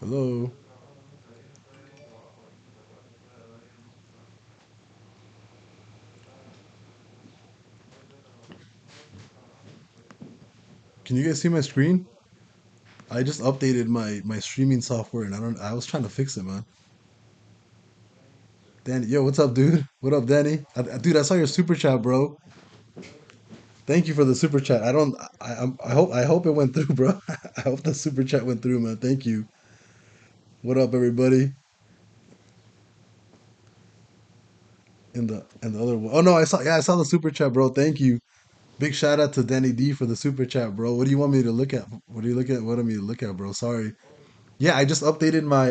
Hello. Can you guys see my screen? I just updated my streaming software and I was trying to fix it, man. Danny, yo, what's up, dude? What up, Danny? Dude, I saw your super chat, bro. Thank you for the super chat. I don't I hope it went through, bro. I hope the super chat went through, man. Thank you. What up, everybody? In the other one. Oh no, I saw the super chat, bro. Thank you. Big shout out to Danny D for the super chat, bro. What do you want me to look at? What do you look at? What do you want me to look at, bro? Sorry. Yeah, I just updated my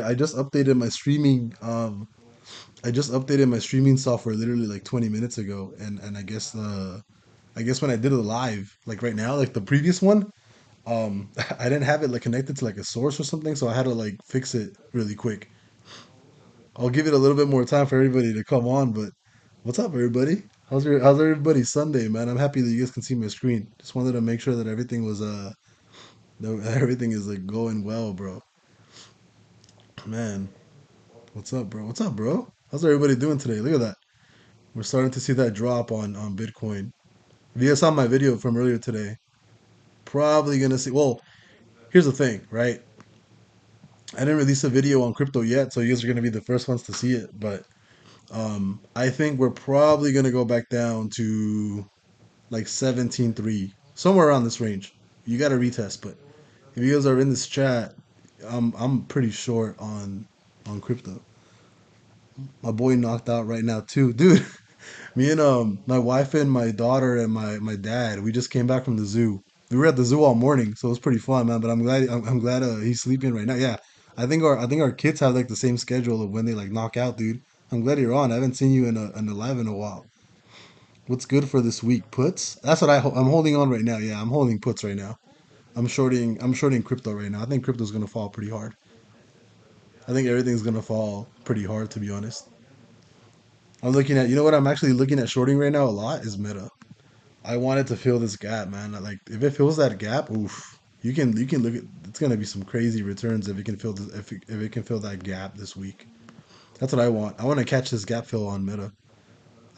streaming I just updated my streaming software literally like 20 minutes ago, and I guess when I did it live, like right now, like the previous one, I didn't have it like connected to like a source or something, so I had to like fix it really quick. I'll give it a little bit more time for everybody to come on, but what's up, everybody? How's everybody's Sunday, man? I'm happy that you guys can see my screen. Just wanted to make sure that everything was that everything is like going well, bro. Man, what's up, bro? What's up, bro? How's everybody doing today? Look at that. We're starting to see that drop on Bitcoin. If you guys saw my video from earlier today, probably gonna see. Well, here's the thing, right? I didn't release a video on crypto yet, so you guys are gonna be the first ones to see it. But I think we're probably gonna go back down to like 17.3, somewhere around this range. You got to retest, but if you guys are in this chat, I'm pretty short on crypto. My boy knocked out right now too, dude. Me and my wife and my daughter and my dad, we just came back from the zoo. We were at the zoo all morning, so it was pretty fun, man. But I'm glad he's sleeping right now. Yeah, I think our kids have like the same schedule of when they like knock out, dude. I'm glad you're on. I haven't seen you in a live in a while. What's good for this week? Puts? That's what I'm holding on right now. Yeah, I'm holding puts right now. I'm shorting crypto right now. I think crypto's gonna fall pretty hard. I think everything's gonna fall pretty hard, to be honest. I'm looking at, you know what I'm actually looking at shorting right now a lot is Meta. I want it to fill this gap, man. Like if it fills that gap, oof, you can look at, it's gonna be some crazy returns if it can fill this, if it can fill that gap this week. That's what I want. I want to catch this gap fill on Meta.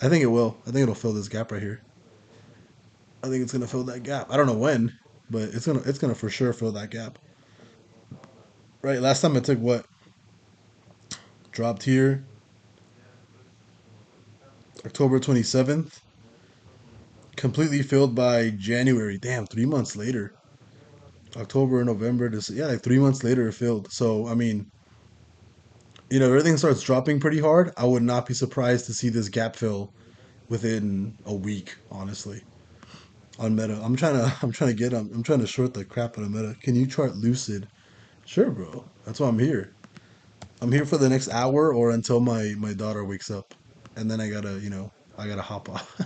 I think it will. I think it'll fill this gap right here. I think it's gonna fill that gap. I don't know when, but it's gonna for sure fill that gap. Right. Last time it took what, dropped here October 27th, completely filled by January. Damn, 3 months later. October, November, this, yeah, like 3 months later it filled. So I mean, everything starts dropping pretty hard. I would not be surprised to see this gap fill within a week, honestly. On Meta, I'm trying to short the crap out of Meta. Can you chart Lucid? Sure, bro. That's why I'm here. I'm here for the next hour or until my daughter wakes up, and then I gotta hop off.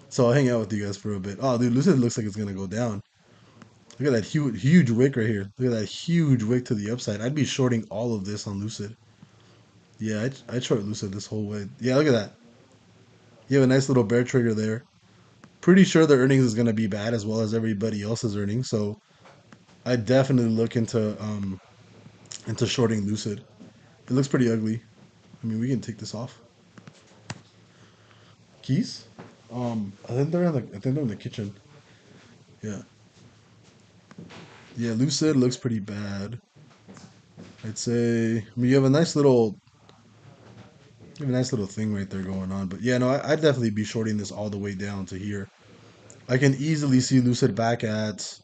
So I'll hang out with you guys for a bit. Oh, dude, Lucid looks like it's gonna go down. Look at that huge wick right here. Look at that huge wick to the upside. I'd be shorting all of this on Lucid. Yeah, I'd short Lucid this whole way. Yeah, look at that. You have a nice little bear trigger there. Pretty sure the earnings is gonna be bad as well as everybody else's earnings. So I definitely look into shorting Lucid. It looks pretty ugly. I mean, we can take this off. Keys? I think they're in the kitchen. Yeah. Yeah, Lucid looks pretty bad. I'd say. I mean, you have a nice little thing right there going on. But yeah, no, I'd definitely be shorting this all the way down to here. I can easily see Lucid back at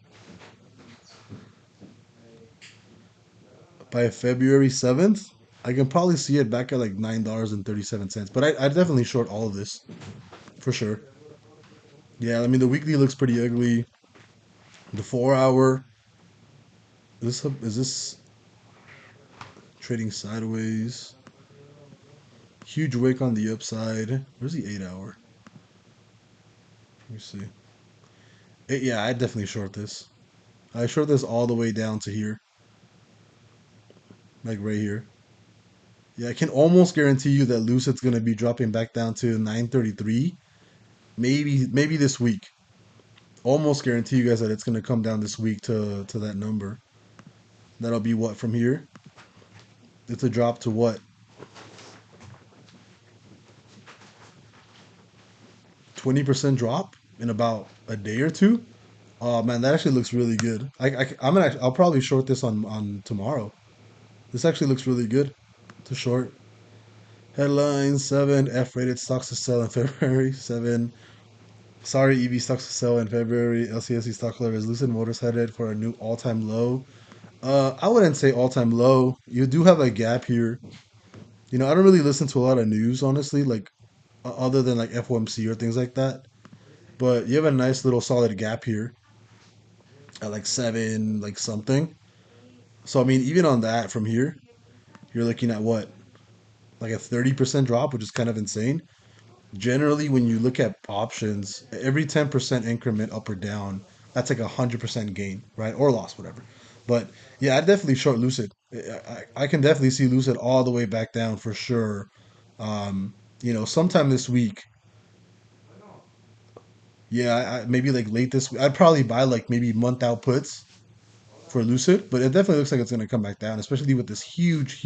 by February 7th. I can probably see it back at like $9.37. But I definitely short all of this for sure. Yeah, I mean the weekly looks pretty ugly. The 4 hour. Is this trading sideways? Huge wick on the upside. Where's the 8 hour? Let me see. Yeah, I definitely short this. I short this all the way down to here, like right here. Yeah, I can almost guarantee you that Lucid's gonna be dropping back down to 933, maybe this week. Almost guarantee you guys that it's gonna come down this week to that number. That'll be what from here? It's a drop to what? 20% drop in about a day or two? Oh man, that actually looks really good. I'll probably short this on tomorrow. This actually looks really good to short. Headline 7 F-rated stocks to sell in February. 7 Sorry EV stocks to sell in February. LCSE stock level is Lucid Motors headed for a new all-time low. I wouldn't say all-time low. You do have a gap here. I don't really listen to a lot of news, honestly, like other than like FOMC or things like that. But you have a nice little solid gap here at like 7, like something. So I mean, even on that from here, you're looking at what, like a 30% drop, which is kind of insane. Generally, when you look at options, every 10% increment up or down, that's like 100% gain, right? Or loss, whatever. But yeah, I definitely short Lucid. I can definitely see Lucid all the way back down for sure. Sometime this week. Yeah, maybe like late this week. I'd probably buy like maybe month out puts for Lucid, but it definitely looks like it's going to come back down, especially with this huge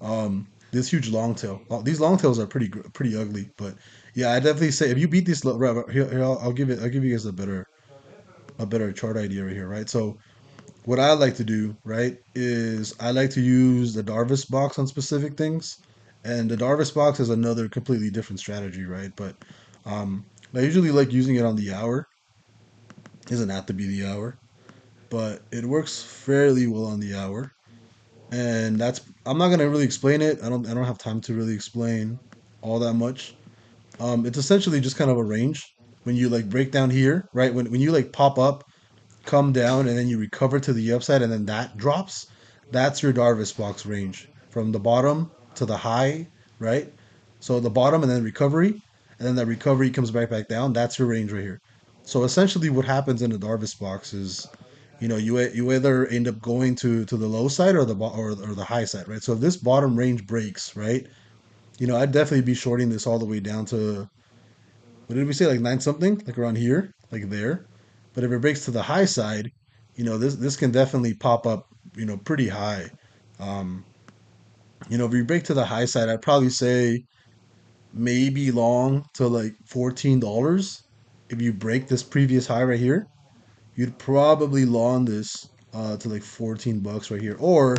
long tail. These long tails are pretty ugly, but yeah, I definitely say if you beat this, here I'll give you guys a better chart idea right here, right? So what I like to do, right, is I like to use the Darvis box on specific things, and the Darvis box is another completely different strategy, right? But I usually like using it on the hour. It doesn't have to be the hour, but it works fairly well on the hour. And that's I'm not gonna really explain it. I don't have time to really explain all that much. It's essentially just kind of a range. When you like break down here, right? When you like pop up, come down, and then you recover to the upside, and then that drops. That's your Darvis box range from the bottom to the high, right? So the bottom and then recovery, and then that recovery comes back down. That's your range right here. So essentially, what happens in the Darvis box is, you either end up going to the low side or the high side, right? So if this bottom range breaks, right, I'd definitely be shorting this all the way down to, what did we say, like nine something, like around here, like there. But if it breaks to the high side, this can definitely pop up, pretty high. Um, if you break to the high side, I'd probably say maybe long to like $14. If you break this previous high right here, you'd probably long this to like $14 right here. Or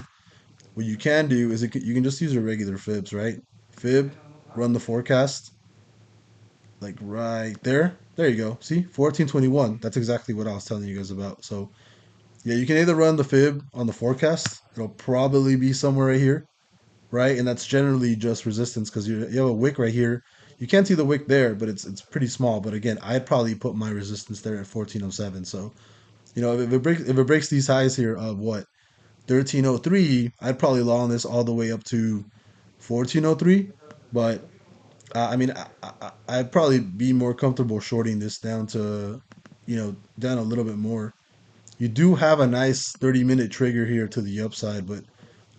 what you can do is you can just use your regular fibs, right? Fib, run the forecast, like right there. There you go. See, 1421. That's exactly what I was telling you guys about. So yeah, you can either run the fib on the forecast. It'll probably be somewhere right here, right? And that's generally just resistance because you have a wick right here. You can't see the wick there, but it's pretty small. But again, I'd probably put my resistance there at 1407. So if it breaks these highs here of what, 1303, I'd probably long this all the way up to 1403. But I mean, I'd probably be more comfortable shorting this down to, down a little bit more. You do have a nice 30-minute trigger here to the upside, but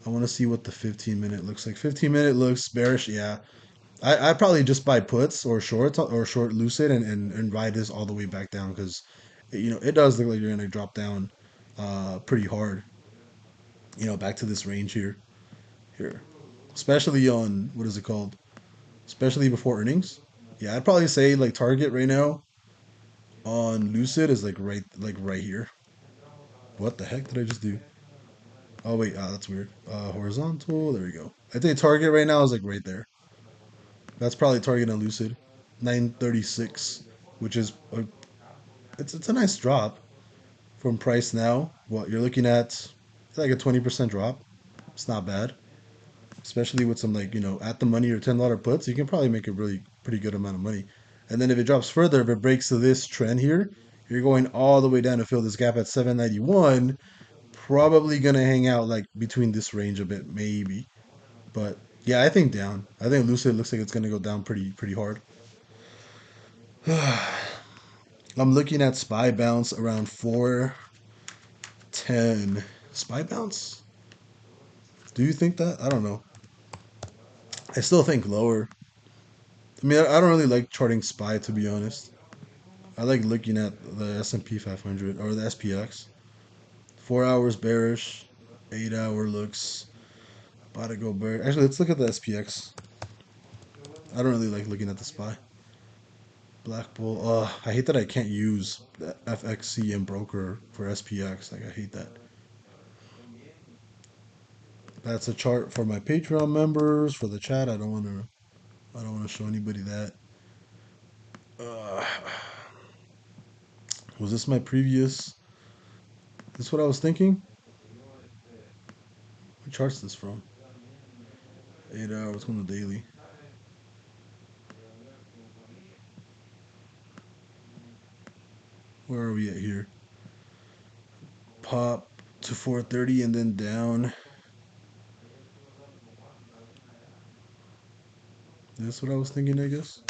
I want to see what the 15-minute looks like. 15-minute looks bearish. Yeah, I'd probably just buy puts or short Lucid and ride this all the way back down because, it does look like you're gonna drop down, pretty hard. Back to this range here, especially on what is it called? Especially before earnings. Yeah, I'd probably say like target right now on Lucid is like right here. What the heck did I just do? Oh wait, that's weird. Horizontal. There we go. I think target right now is like right there. That's probably target on Lucid, 936, which is it's a nice drop from price now. What you're looking at, like a 20% drop. It's not bad, especially with some like at the money or $10 puts. You can probably make a really pretty good amount of money. And then if it drops further, if it breaks to this trend here, you're going all the way down to fill this gap at 791. Probably gonna hang out like between this range a bit, maybe. But yeah, I think down. I think Lucid looks like it's gonna go down pretty hard. I'm looking at SPY bounce around 410. SPY bounce? Do you think that? I don't know. I still think lower. I mean, I don't really like charting SPY to be honest. I like looking at the S&P 500 or the SPX. 4 hours bearish. 8 hour looks about to go bear. Actually, let's look at the SPX. I don't really like looking at the SPY. Black Bull. I hate that I can't use the FXCM broker for SPX. Like I hate that. That's a chart for my Patreon members for the chat. I don't want to. I don't want to show anybody that. Uh, was this my previous? This is what I was thinking. What chart's this from? 8 hours. Going to daily. Where are we at here? Pop to 430 and then down. That's what I was thinking, I guess.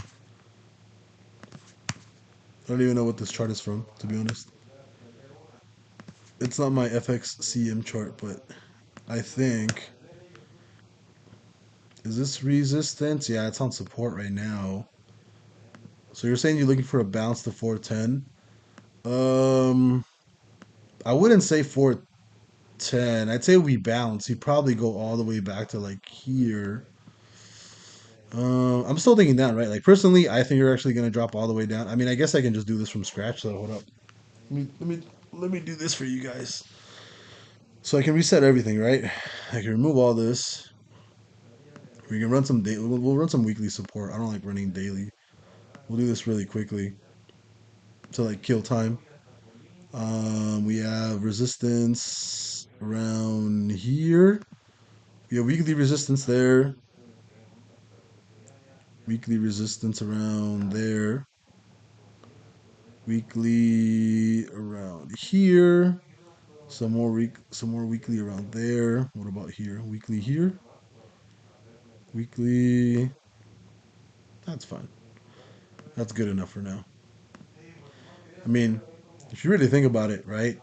I don't even know what this chart is from, to be honest. It's not my FXCM chart, but I think. Is this resistance? Yeah, it's on support right now. So you're saying you're looking for a bounce to 410? Um, I wouldn't say 410. I'd say we bounce. He'd probably go all the way back to like here. I'm still thinking down, right? Like personally, I think you're actually gonna drop all the way down. I mean, I guess I can just do this from scratch. So hold up. Let me do this for you guys. So I can reset everything, right? I can remove all this. We can run some daily. We'll run some weekly support. I don't like running daily. We'll do this really quickly to like kill time. We have resistance around here. We have weekly resistance there. Weekly resistance around there. Weekly around here. Some more weekly around there. What about here? Weekly here. Weekly. That's fine. That's good enough for now. I mean, if you really think about it, right?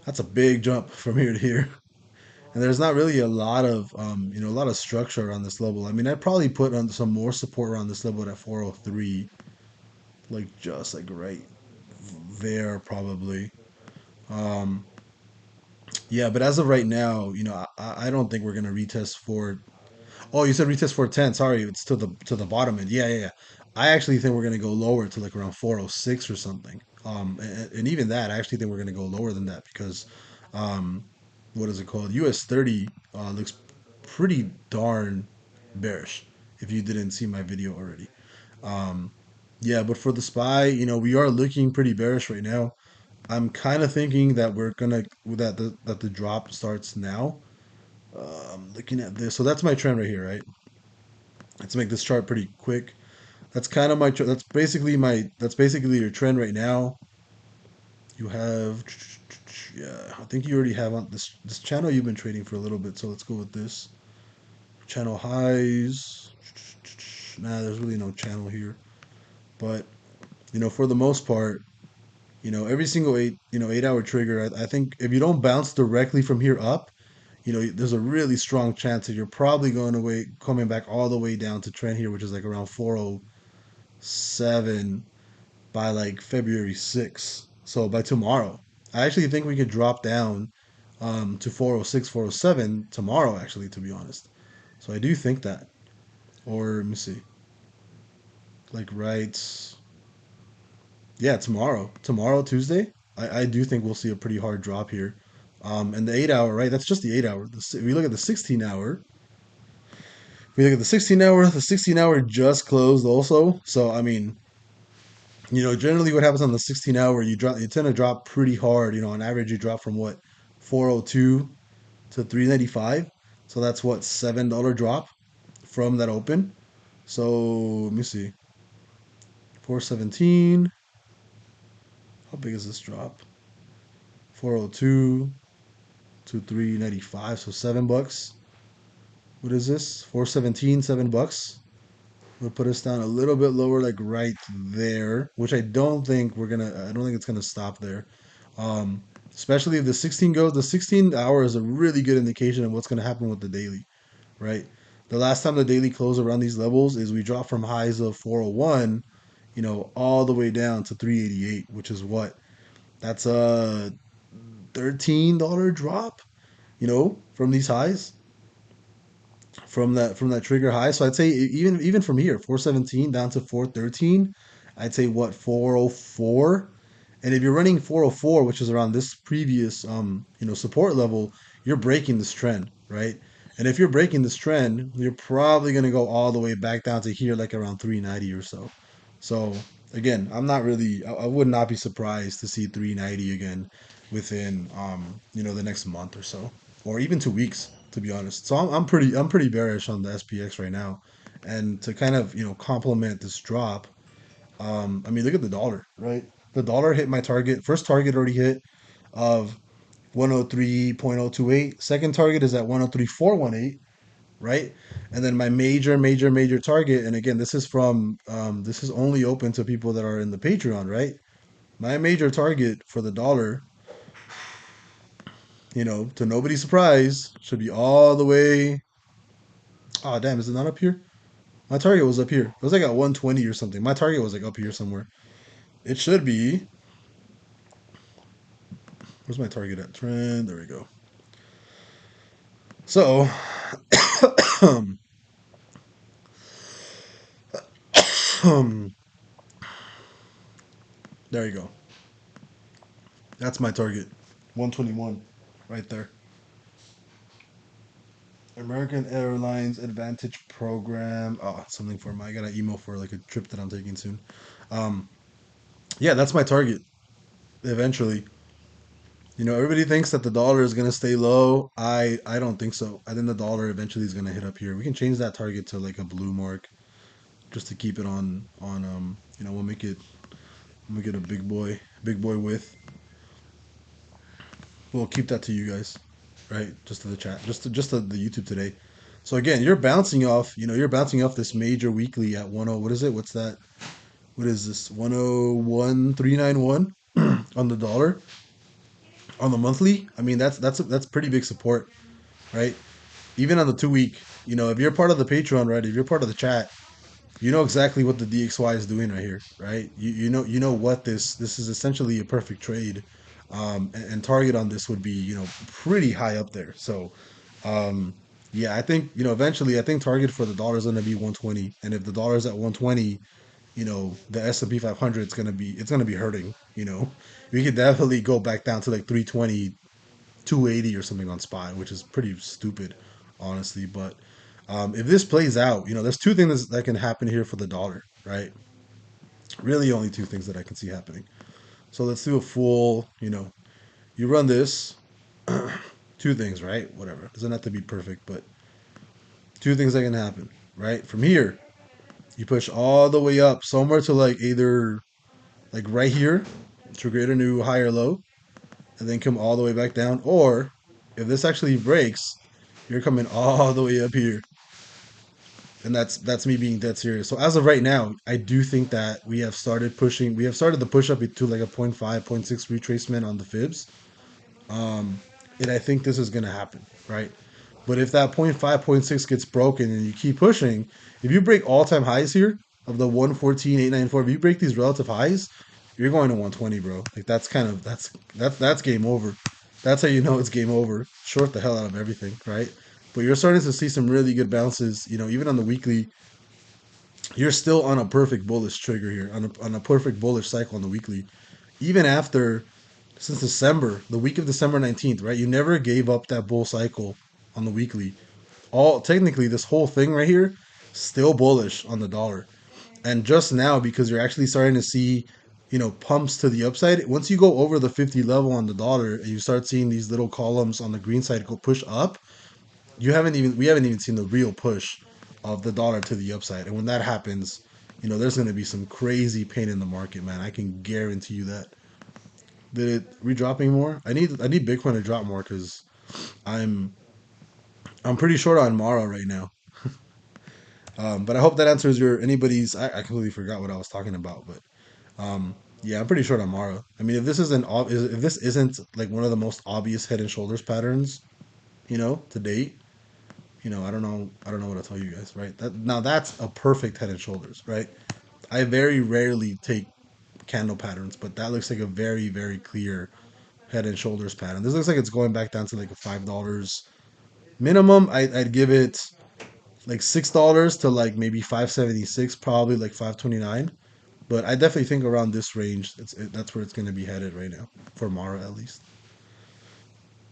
That's a big jump from here to here. And there's not really a lot of a lot of structure around this level. I mean, I'd probably put on some more support around this level at 403, like just like right there probably. Um, yeah, but as of right now, I don't think we're gonna retest for. Oh, you said retest 410. Sorry, it's to the bottom end. Yeah, yeah, yeah. I actually think we're gonna go lower to like around 406 or something. And even that, I actually think we're gonna go lower than that because, um, what is it called? US 30 looks pretty darn bearish. If you didn't see my video already, um, yeah. But for the SPY, we are looking pretty bearish right now. I'm kind of thinking that we're gonna that the drop starts now. Looking at this, so that's my trend right here, right? Let's make this chart pretty quick. That's kind of my. That's basically your trend right now. You have, yeah. I think you already have on this channel. You've been trading for a little bit, so let's go with this channel highs. Nah, there's really no channel here, but for the most part, every single 8 hour trigger. I think if you don't bounce directly from here up, there's a really strong chance that you're probably coming back all the way down to trend here, which is like around 407 by like February 6th. So by tomorrow, I actually think we could drop down to 406, 407 tomorrow, actually, to be honest. So I do think that. Or let me see. Like right. Yeah, tomorrow. Tomorrow, Tuesday. I do think we'll see a pretty hard drop here. And the 8 hour, right? That's just the 8 hour. We look at the 16 hour. We look at the 16 hour. The 16 hour just closed also. So I mean, generally what happens on the 16 hour, you tend to drop pretty hard. On average, you drop from what 402 to 395. So that's what $7 drop from that open. So let me see, 417. How big is this drop? 402 to 395. So $7. What is this? 417, $7. We'll put us down a little bit lower, like right there, which I don't think it's gonna stop there. Um, Especially if the 16 goes, the 16 hour is a really good indication of what's gonna happen with the daily, right? The last time the daily closed around these levels is we dropped from highs of 401, all the way down to 388, which is what? That's a $13 drop. from these highs, from that trigger high. So I'd say even from here, 417 down to 413, I'd say what 404. And if you're running 404, which is around this previous support level, you're breaking this trend, right? And if you're breaking this trend, you're probably going to go all the way back down to here, like around 390 or so. So again, I'm not really, I would not be surprised to see 390 again within the next month or so, or even 2 weeks, to be honest. So I'm pretty bearish on the SPX right now, and to kind of complement this drop. I mean, look at the dollar, right? The dollar hit my target. First target already hit of 103.028. Second target is at 103.418, right? And then my major, major, major target, and again, this is only open to people that are in the Patreon, right? My major target for the dollar, to nobody's surprise, should be all the way. Oh, damn, is it not up here? My target was up here. It was like at 120 or something. My target was like up here somewhere. It should be. Where's my target at? Trend. There we go. So, there you go. That's my target. 121 right there. American Airlines Advantage Program. Oh, something for my. I got an email for like a trip that I'm taking soon. Um, yeah, that's my target. Eventually, everybody thinks that the dollar is gonna stay low. I don't think so. I think the dollar eventually is gonna hit up here. We can change that target to like a blue mark just to keep it on. We'll make it a big boy with. We'll keep that to you guys, right? Just to the chat, just to the YouTube today. So again, you're bouncing off this major weekly at 10. What is it? What's that? What is this? 101.391 on the dollar on the monthly. I mean, that's pretty big support, right? Even on the 2 week. If you're part of the Patreon, right? If you're part of the chat, you know exactly what the DXY is doing right here, right? You know what this is essentially a perfect trade, and target on this would be pretty high up there. So yeah, I think eventually I think target for the dollar is going to be 120, and if the dollar is at 120, the S&P 500 is going to be hurting. We could definitely go back down to like 320, 280 or something on SPY, which is pretty stupid, honestly. But if this plays out, there's two things that can happen here for the dollar, right? Really, only two things that I can see happening. So let's do a full, you run this, two things, right? Whatever. Doesn't have to be perfect, but two things that can happen, right? From here, you push all the way up somewhere to like either like right here to create a new higher low, and then come all the way back down. Or if this actually breaks, you're coming all the way up here, and that's me being dead serious. So as of right now, I do think that we have started the push up into like a point 0.5, point 0.6 retracement on the fibs. Um, and I think this is going to happen, right? But if that point 0.5, point 0.6 gets broken and you keep pushing, if you break all time highs here of the 114,894, if you break these relative highs, you're going to 120, bro. Like that's game over. That's how you know it's game over. Short the hell out of everything, right? But you're starting to see some really good bounces. Even on the weekly, you're still on a perfect bullish trigger here, on a perfect bullish cycle on the weekly. Even after since December, the week of December 19th, right? You never gave up that bull cycle on the weekly. All technically, this whole thing right here, still bullish on the dollar. And just now, because you're actually starting to see, pumps to the upside. Once you go over the 50 level on the dollar and you start seeing these little columns on the green side go push up, we haven't even seen the real push of the dollar to the upside. And when that happens, there's going to be some crazy pain in the market, man. I can guarantee you that. Did it redropping more? I need Bitcoin to drop more because I'm I'm pretty short on Mara right now. But I hope that answers your anybody's. I completely forgot what I was talking about, but yeah, I'm pretty short on Mara. I mean, if this isn't like one of the most obvious head and shoulders patterns, to date, I don't know what to tell you guys, right? That's a perfect head and shoulders, right? I very rarely take candle patterns, but that looks like a very, very clear head and shoulders pattern. This looks like it's going back down to like a $5 minimum. I'd give it like $6 to like maybe 576, probably like 529. But I definitely think around this range, that's where it's going to be headed right now for Mara at least.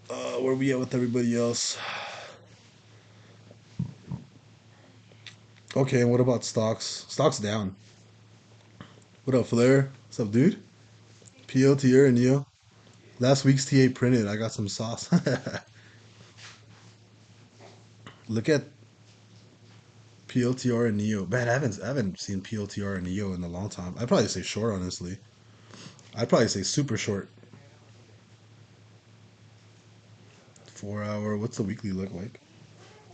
Where we at with everybody else? Okay, and what about stocks? Stocks down. What up, Flair? What's up, dude? PLTR and Neo. Last week's TA printed. I got some sauce. Look at PLTR and Neo. Man, I haven't seen PLTR and Neo in a long time. I'd probably say short, honestly. I'd probably say super short. 4 hour. What's the weekly look like?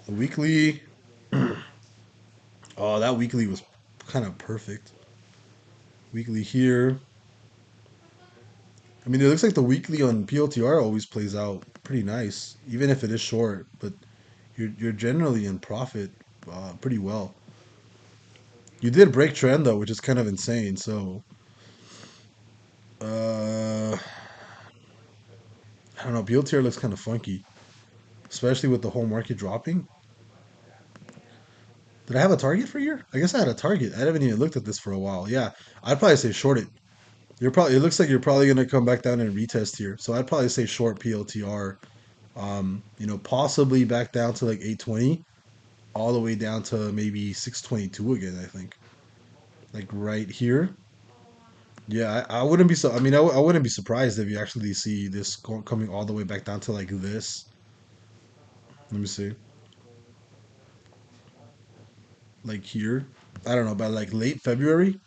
The weekly. Oh, that weekly was kind of perfect. Weekly here. I mean, it looks like the weekly on PLTR always plays out pretty nice, even if it is short. But you're generally in profit pretty well. You did break trend though, which is kind of insane. So I don't know. PLTR looks kind of funky, especially with the whole market dropping. Did I have a target for here? I guess I had a target. I haven't even looked at this for a while. Yeah, I'd probably say short it. You're probably. It looks like you're probably gonna come back down and retest here. So I'd probably say short PLTR. Possibly back down to like 820, all the way down to maybe 622 again. I think like right here. Yeah, I wouldn't be so. I mean, I wouldn't be surprised if you actually see this coming all the way back down to like this. Let me see, like here. I don't know, by like late February.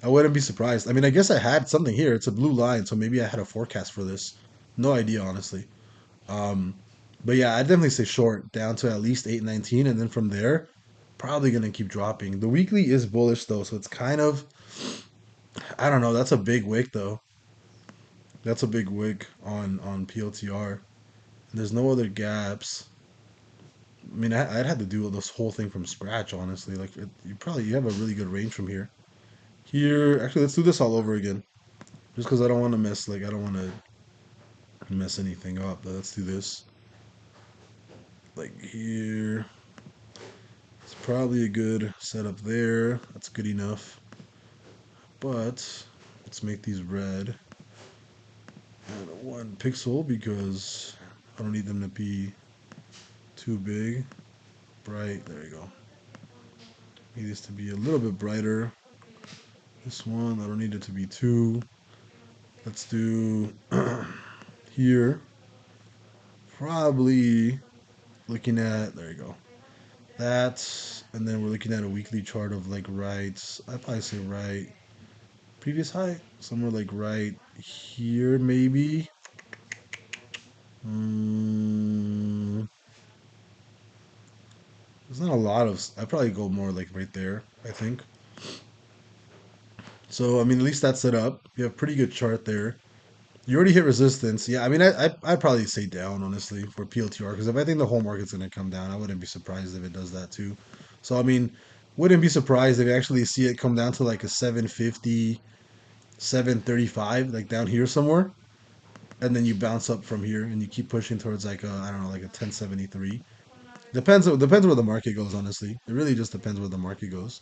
I wouldn't be surprised. I mean, I guess I had something here. It's a blue line, so maybe I had a forecast for this. No idea, honestly. Um, but yeah, I'd definitely say short down to at least 819, and then from there, probably gonna keep dropping. The weekly is bullish though, so it's kind of I don't know. That's a big wick though. That's a big wick on PLTR. There's no other gaps. I mean, I'd have to do this whole thing from scratch, honestly. Like, you have a really good range from here. Here, actually, let's do this all over again. Just because I don't want to mess, like, I don't want to mess anything up. But let's do this. Like here, it's probably a good setup there. That's good enough. But let's make these red and 1 pixel because I don't need them to be too big. Bright. There you go. Need this to be a little bit brighter. This one, I don't need it to be too. Let's do here. Probably looking at, there you go. That, and then we're looking at a weekly chart of like rights. I'd probably say right. Previous high? Somewhere like right here, maybe. Mm, there's not a lot of. I'd probably go more like right there, I think. So, I mean, at least that's set up. You have pretty good chart there. You already hit resistance. Yeah, I mean, I'd probably say down, honestly, for PLTR, because if I think the whole market's going to come down, I wouldn't be surprised if it does that too. So, I mean, wouldn't be surprised if you actually see it come down to like a 750, 735, like down here somewhere. And then you bounce up from here and you keep pushing towards like a, I don't know, like a 1073. Depends where the market goes, honestly. It really just depends where the market goes.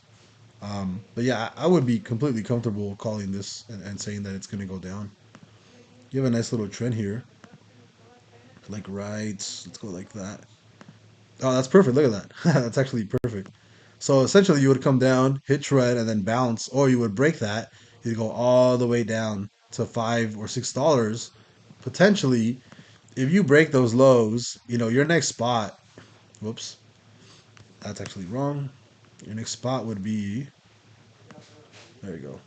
But yeah, I would be completely comfortable calling this and saying that it's going to go down. You have a nice little trend here. Like right, let's go like that. Oh, that's perfect. Look at that. That's actually perfect. So essentially, you would come down, hit trend, and then bounce, or you would break that. You'd go all the way down to $5 or $6. Potentially, if you break those lows, your next spot. Whoops, that's actually wrong. Your next spot would be. There you go.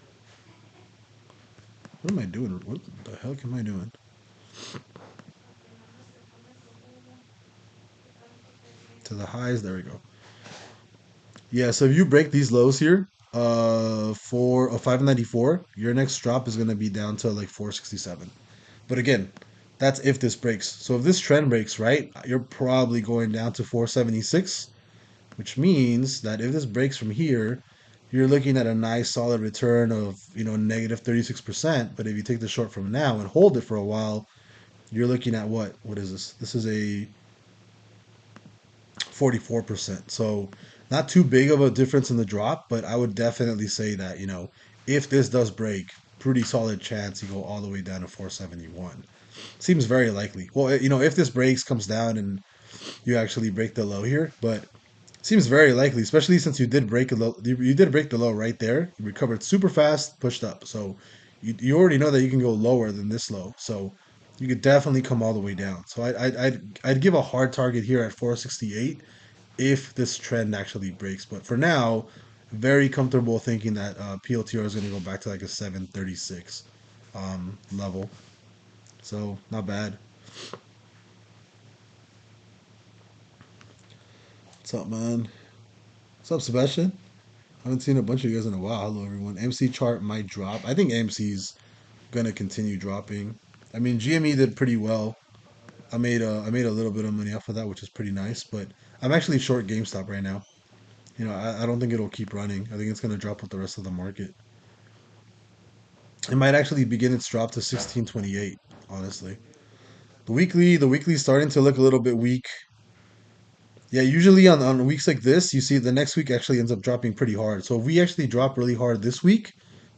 What am I doing? What the heck am I doing? To the highs. There we go. Yeah, so if you break these lows here, for a 594, your next drop is gonna be down to like 467. But again, that's if this breaks. So if this trend breaks, right, you're probably going down to 476, which means that if this breaks from here, you're looking at a nice solid return of negative 36%. But if you take the short from now and hold it for a while, you're looking at what? What is this? This is a 44%. So not too big of a difference in the drop, but I would definitely say that, if this does break, pretty solid chance you go all the way down to 471. Seems very likely. Well, if this breaks, comes down, and you actually break the low here, but seems very likely, especially since you did break a low. You did break the low right there. You recovered super fast, pushed up. So you already know that you can go lower than this low. So you could definitely come all the way down. So I'd give a hard target here at 468 if this trend actually breaks. But for now, very comfortable thinking that PLTR is going to go back to like a 736 level. So not bad. What's up, man? What's up, Sebastian? I haven't seen a bunch of you guys in a while. Hello, everyone. MC chart might drop. I think AMC's gonna continue dropping. I mean, GME did pretty well. I made a little bit of money off of that, which is pretty nice. But I'm actually short GameStop right now. I don't think it'll keep running. I think it's gonna drop with the rest of the market. It might actually begin its drop to 1628. Honestly, the weekly's starting to look a little bit weak. Yeah, usually on weeks like this, you see the next week actually ends up dropping pretty hard. So if we actually drop really hard this week,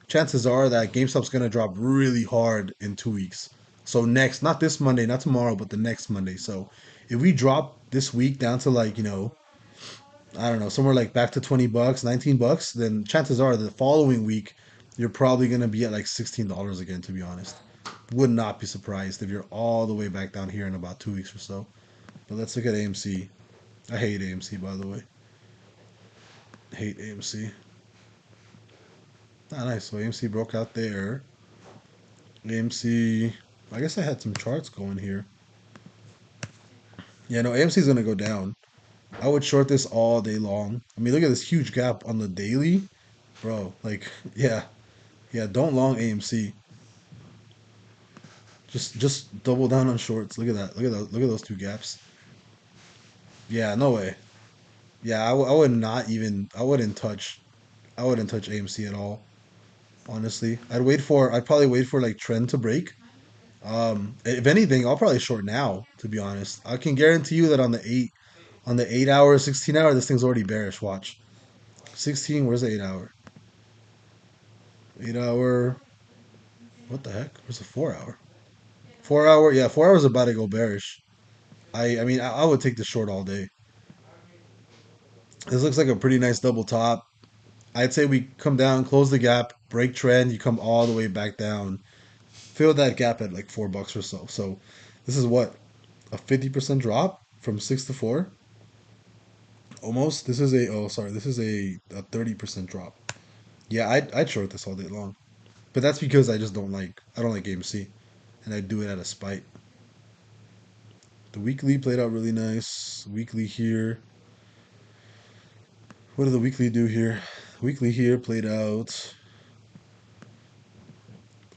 chances are that GameStop's gonna drop really hard in 2 weeks. So next, not this Monday, not tomorrow, but the next Monday. So if we drop this week down to like, I don't know, somewhere like back to $20, $19, then chances are the following week you're probably gonna be at like $16 again, to be honest. Would not be surprised if you're all the way back down here in about 2 weeks or so. But let's look at AMC. I hate AMC, by the way. Hate AMC. Ah, nice. So AMC broke out there. AMC. I guess I had some charts going here. Yeah, no, AMC is gonna go down. I would short this all day long. I mean, look at this huge gap on the daily, bro. Like, yeah, yeah. Don't long AMC. Just double down on shorts. Look at that. Look at that. Look at those two gaps. Yeah, no way. Yeah, I would not even. I wouldn't touch. I wouldn't touch AMC at all. Honestly, I'd probably wait for like trend to break. If anything, I'll probably short now. To be honest, I can guarantee you that on the 8 hour, 16 hour, this thing's already bearish. Watch, 16. Where's the 8 hour? 8 hour. What the heck? Where's the 4 hour? 4 hour. Yeah, 4 hours about to go bearish. I mean, I would take the short all day. This looks like a pretty nice double top. I'd say we come down, close the gap, break trend. You come all the way back down. Fill that gap at like $4 or so. So this is what, a 50% drop from 6 to 4. Almost. This is a, oh, sorry, this is a 30% drop. Yeah, I'd short this all day long. But that's because I don't like AMC, and I do it out of spite. The weekly played out really nice. Weekly here. What did the weekly do here? Weekly here played out.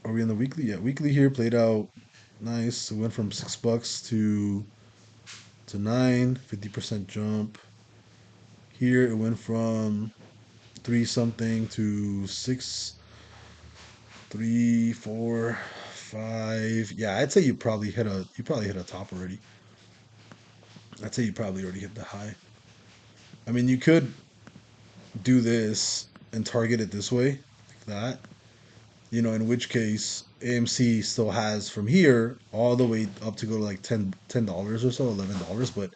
Are we in the weekly? Yeah, weekly here played out nice. It went from $6 to 9, 50% jump. Here it went from three something to six, three, four, five. Yeah, I'd say you probably hit a top already. I'd say you probably already hit the high. I mean, you could do this and target it this way, like that. In which case AMC still has from here all the way up to go to like $10 or so, $11. But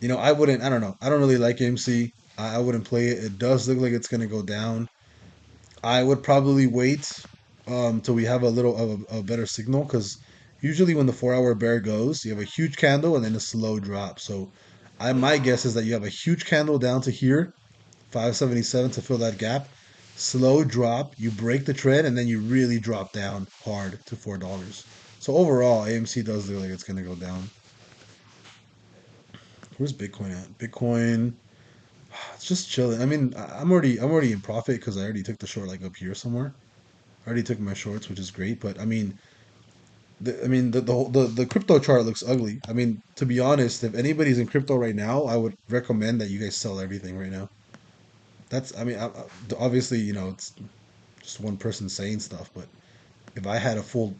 I don't know. I don't really like AMC. I wouldn't play it. It does look like it's gonna go down. I would probably wait till we have a little of a better signal, because usually when the 4 hour bear goes, you have a huge candle and then a slow drop. So my guess is that you have a huge candle down to here, 577 to fill that gap. Slow drop, you break the trend, and then you really drop down hard to $4. So overall, AMC does look like it's gonna go down. Where's Bitcoin at? Bitcoin, it's just chilling. I mean, I'm already in profit because I already took the short like up here somewhere. I already took my shorts, which is great. But the crypto chart looks ugly. I mean, to be honest, if anybody's in crypto right now, I would recommend that you guys sell everything right now. Obviously, it's just one person saying stuff, but if I had a full,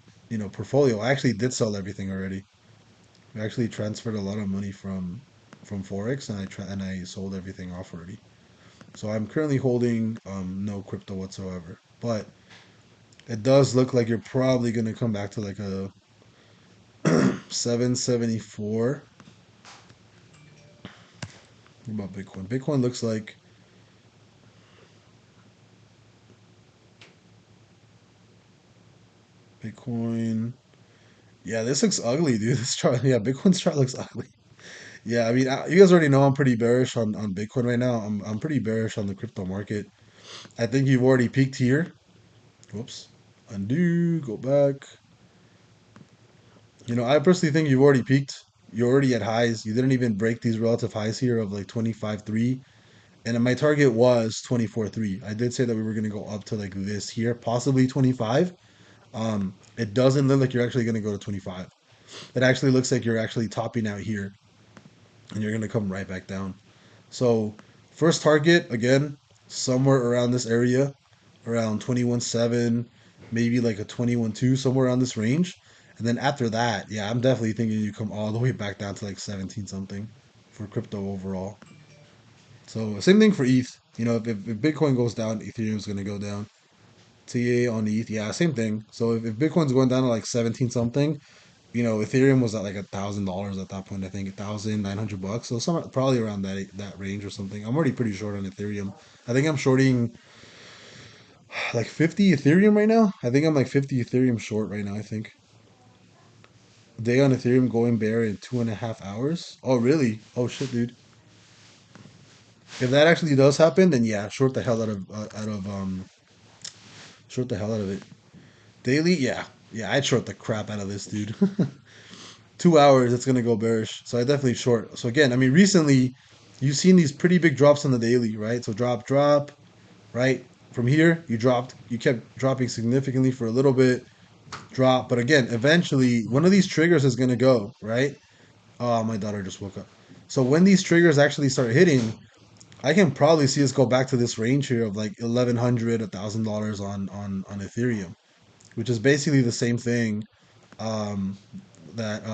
portfolio, I actually did sell everything already. I actually transferred a lot of money from Forex, and I sold everything off already. So I'm currently holding no crypto whatsoever. But it does look like you're probably gonna come back to like a 774. What about Bitcoin? Bitcoin looks like Bitcoin. Yeah, this looks ugly, dude. This chart, yeah, Bitcoin's chart looks ugly. Yeah, I mean, you guys already know I'm pretty bearish on Bitcoin right now. I'm pretty bearish on the crypto market. I think you've already peaked here. Whoops. Undo, go back. I personally think you've already peaked. You're already at highs. You didn't even break these relative highs here of like 25.3. And then my target was 24.3. I did say that we were going to go up to like this here, possibly 25. It doesn't look like you're actually going to go to 25. It actually looks like you're actually topping out here and you're going to come right back down. So, first target, again, somewhere around this area, around 21.7, maybe like a 21.2, somewhere around this range. And then after that, yeah, I'm definitely thinking you come all the way back down to like 17 something for crypto overall. So, same thing for ETH. If Bitcoin goes down, Ethereum's going to go down. TA on ETH, yeah, same thing. So, if Bitcoin's going down to like 17 something, Ethereum was at like $1,000 at that point. I think 1,900 bucks. So probably around that range or something. I'm already pretty short on Ethereum. I think I'm shorting like 50 Ethereum right now. I think I'm like 50 Ethereum short right now. I think day on Ethereum going bear in 2.5 hours. Oh really? Oh shit, dude. If that actually does happen, then yeah, short the hell out of it. Daily, yeah, yeah, I'd short the crap out of this, dude. 2 hours, it's gonna go bearish. So I definitely short. So again, I mean, recently you've seen these pretty big drops on the daily, right? So drop, drop, right? From here, you kept dropping significantly for a little bit, drop. But again, eventually, one of these triggers is gonna go, right? Oh, my daughter just woke up. So when these triggers actually start hitting, I can probably see us go back to this range here of like 1,100, $1,000 on Ethereum, which is basically the same thing um, that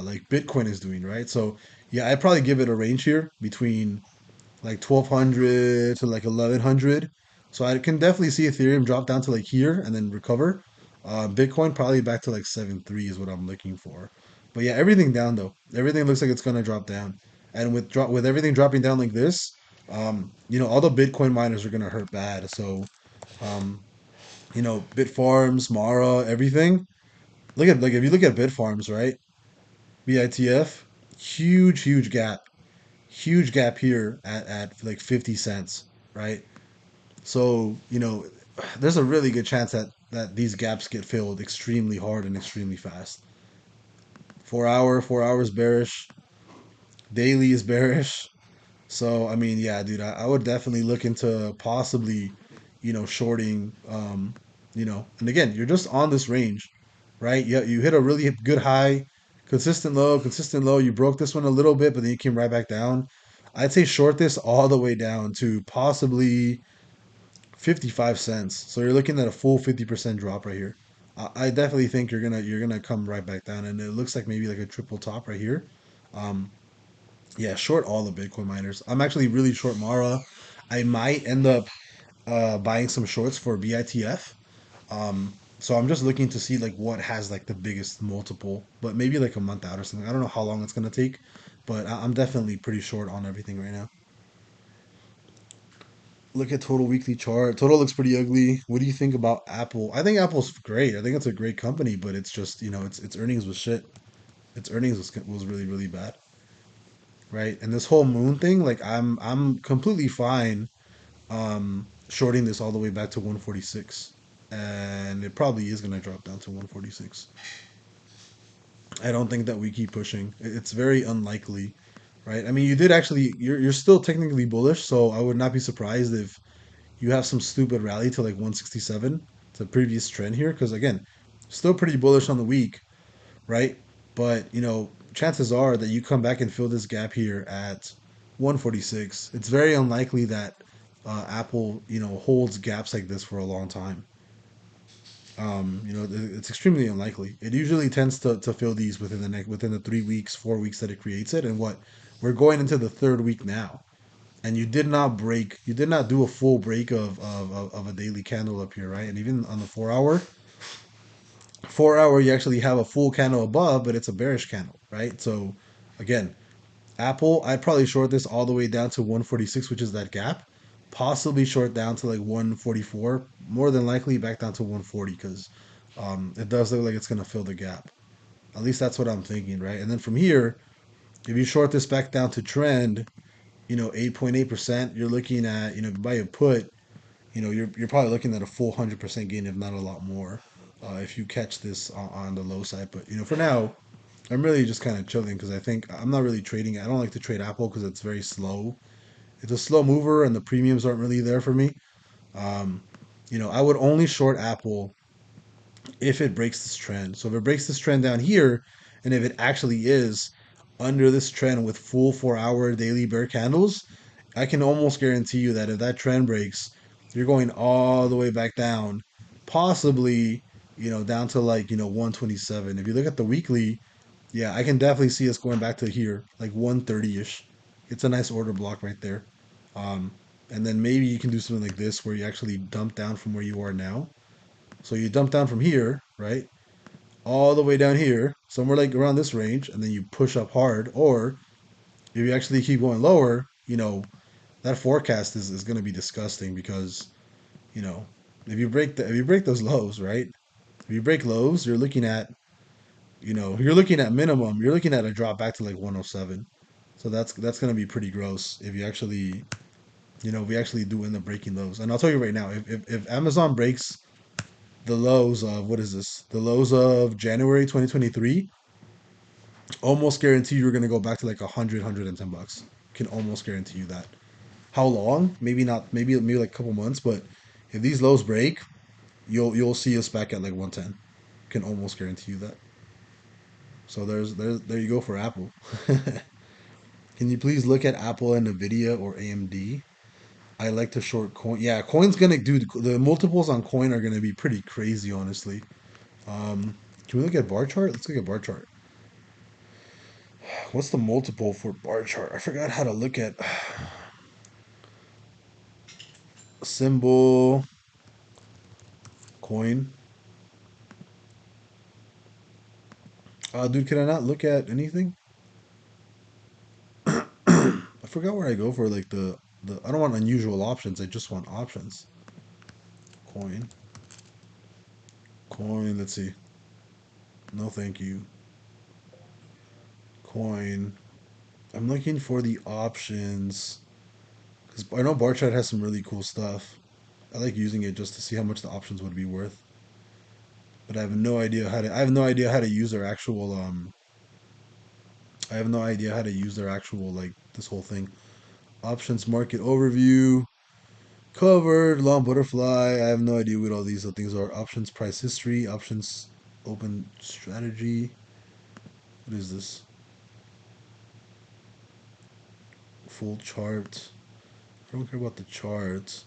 like Bitcoin is doing, right? So yeah, I'd probably give it a range here between like 1,200 to like 1,100. So I can definitely see Ethereum drop down to like here and then recover. Bitcoin probably back to like 7.3 is what I'm looking for. But yeah, everything down though. Everything looks like it's gonna drop down, and with everything dropping down like this, all the Bitcoin miners are gonna hurt bad. So um, Bitfarms, Mara, everything. Look at like if you look at Bitfarms, right? BITF, huge gap here at like 50 cents, right? So, there's a really good chance that these gaps get filled extremely hard and extremely fast. 4 hours bearish, daily is bearish. So, I mean, yeah, dude, I would definitely look into possibly, shorting, and again, you're just on this range, right? You hit a really good high, consistent low. You broke this one a little bit, but then you came right back down. I'd say short this all the way down to possibly 55 cents. So you're looking at a full 50% drop right here. I definitely think you're gonna come right back down, and it looks like maybe like a triple top right here. Um, yeah, short all the Bitcoin miners. I'm actually really short Mara. I might end up buying some shorts for BITF. So I'm just looking to see like what has like the biggest multiple, but maybe like a month out or something. I don't know how long it's gonna take, but I'm definitely pretty short on everything right now. Look at total weekly chart. Total looks pretty ugly. What do you think about Apple? I think Apple's great. I think it's a great company, but it's just its earnings was shit. Its earnings was really bad, right? And this whole moon thing, like I'm completely fine shorting this all the way back to 146, and it probably is gonna drop down to 146. I don't think that we keep pushing. It's very unlikely, right? I mean, you did actually. You're still technically bullish, so I would not be surprised if you have some stupid rally to like 167 to previous trend here. Because again, still pretty bullish on the week, right? But chances are that you come back and fill this gap here at 146. It's very unlikely that Apple holds gaps like this for a long time. It's extremely unlikely. It usually tends to fill these within the 3 weeks, 4 weeks that it creates it. And what we're going into the third week now, and you did not do a full break of a daily candle up here, right? And even on the 4 hour, you actually have a full candle above, but it's a bearish candle, right? So again, Apple, I'd probably short this all the way down to 146, which is that gap. Possibly short down to like 144. More than likely back down to 140 because it does look like it's going to fill the gap. At least that's what I'm thinking, right? And then from here, if you short this back down to trend, 8.8%, you're looking at, by a put, you're probably looking at a full 100% gain, if not a lot more, if you catch this on the low side. But, for now, I'm really just kind of chilling because I think I'm not really trading. I don't like to trade Apple because it's very slow. It's a slow mover and the premiums aren't really there for me. Um, I would only short Apple if it breaks this trend. So if it breaks this trend down here, and if it actually is under this trend with full 4 hour daily bear candles, I can almost guarantee you that if that trend breaks, you're going all the way back down, possibly, down to like, 127. If you look at the weekly, yeah, I can definitely see us going back to here, like 130-ish. It's a nice order block right there. Um, and then maybe you can do something like this where you actually dump down from where you are now. So you dump down from here, right? All the way down here, somewhere like around this range, and then you push up hard. Or if you actually keep going lower, that forecast is going to be disgusting because, you know, if you break those lows, right? If you break lows, you're looking at minimum, you're looking at a drop back to like 107. So that's going to be pretty gross if you actually, we actually do end up breaking those. And I'll tell you right now, if Amazon breaks the lows of what is this? The lows of January 2023, almost guarantee you're going to go back to like 110 bucks. Can almost guarantee you that. How long? Maybe not. Maybe like a couple months. But if these lows break, you'll see us back at like 110. Can almost guarantee you that. So there you go for Apple. Can you please look at Apple and Nvidia or AMD? I like to short coin. Yeah, coin's gonna do the multiples on coin are gonna be pretty crazy, honestly. Can we look at bar chart? Let's look at bar chart. What's the multiple for bar chart? I forgot how to look at symbol coin. Dude, can I not look at anything? I forgot where I go for like the. I don't want unusual options. I just want options. Coin, coin. Let's see. No, thank you. Coin. I'm looking for the options because I know bar chart has some really cool stuff. I like using it just to see how much the options would be worth. But I have no idea how to. I have no idea how to use their actual. I have no idea how to use their actual like this whole thing. Options market overview. Covered, long butterfly. I have no idea what all these things are. Options price history, options open strategy. What is this? Full chart. I don't care about the charts.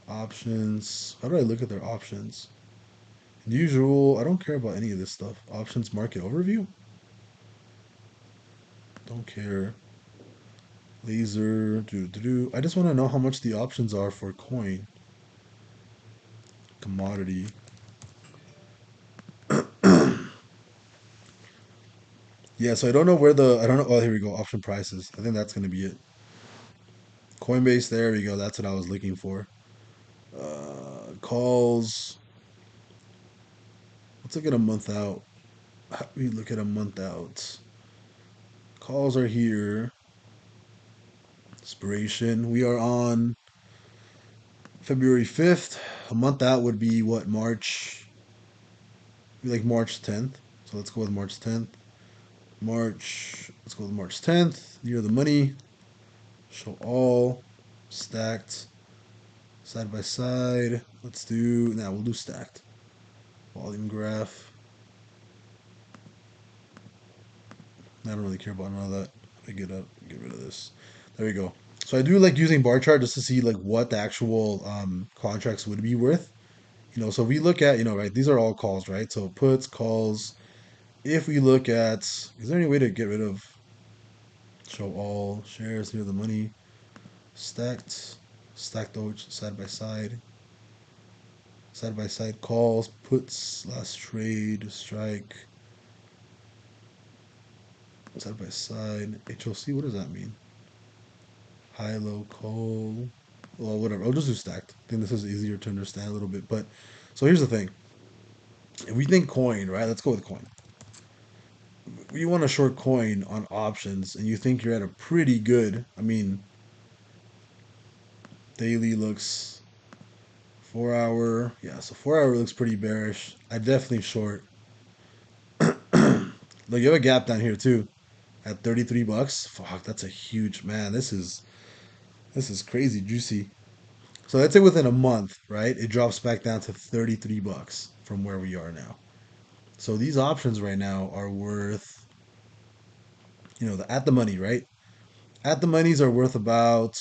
Options. How do I look at their options? Usual. I don't care about any of this stuff. Options market overview. Don't care. Laser. I just want to know how much the options are for coin. Commodity. Yeah, so I don't know where I don't know. Oh, here we go. Option prices. I think that's going to be it. Coinbase, there we go. That's what I was looking for. Calls. Let's look at a month out. How do we look at a month out? Calls are here. Inspiration. We are on February 5th. A month out would be what, March? Like March 10th. So let's go with March 10th. Let's go with March 10th. Year of the money. Show all. Stacked. Side by side. We'll do stacked. Volume graph. I don't really care about none of that. I get rid of this. There we go. So I do like using bar chart just to see like what the actual contracts would be worth. So if we look at, right, these are all calls, right? So puts, calls. If we look at, is there any way to get rid of show all shares near the money? Stacked side by side calls, puts, last trade, strike, side by side, HOC, what does that mean? High, low, call, well, whatever. I'll just do stacked. I think this is easier to understand a little bit. But so here's the thing. If we think coin, right? Let's go with coin. You want to short coin on options and you think you're at a pretty good, daily looks 4 hour. Yeah, so 4 hour looks pretty bearish. I definitely short. Like you have a gap down here too at 33 bucks. Fuck, that's a huge man. This is crazy juicy. So let's say within a month, right? It drops back down to 33 bucks from where we are now. So these options right now are worth, at the money, right? At the monies are worth about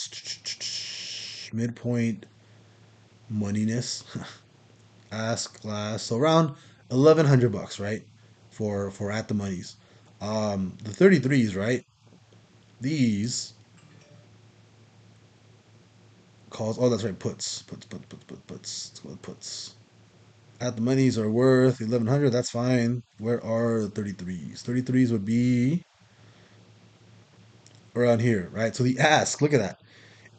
midpoint moneyness, ask class, so around 1,100 bucks, right? For at the monies. The 33s, right? These calls. Oh, that's right. Puts. Let's go with puts. At the monies are worth 1,100. That's fine. Where are the 33s? 33s would be around here, right? So the ask. Look at that.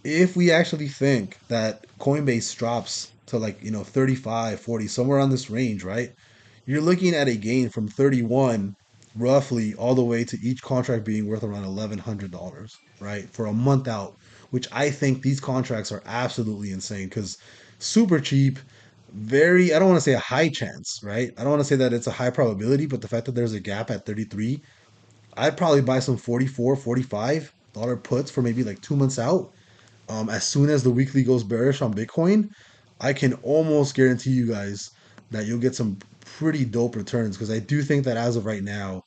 If we actually think that Coinbase drops to like, 35, 40, somewhere on this range, right? You're looking at a gain from 31 roughly all the way to each contract being worth around $1,100, right? For a month out, which I think these contracts are absolutely insane because super cheap, I don't want to say a high chance, right? I don't want to say that it's a high probability, but the fact that there's a gap at 33, I'd probably buy some 44, $45 puts for maybe like 2 months out. As soon as the weekly goes bearish on Bitcoin, I can almost guarantee you guys that you'll get some pretty dope returns because I do think that as of right now,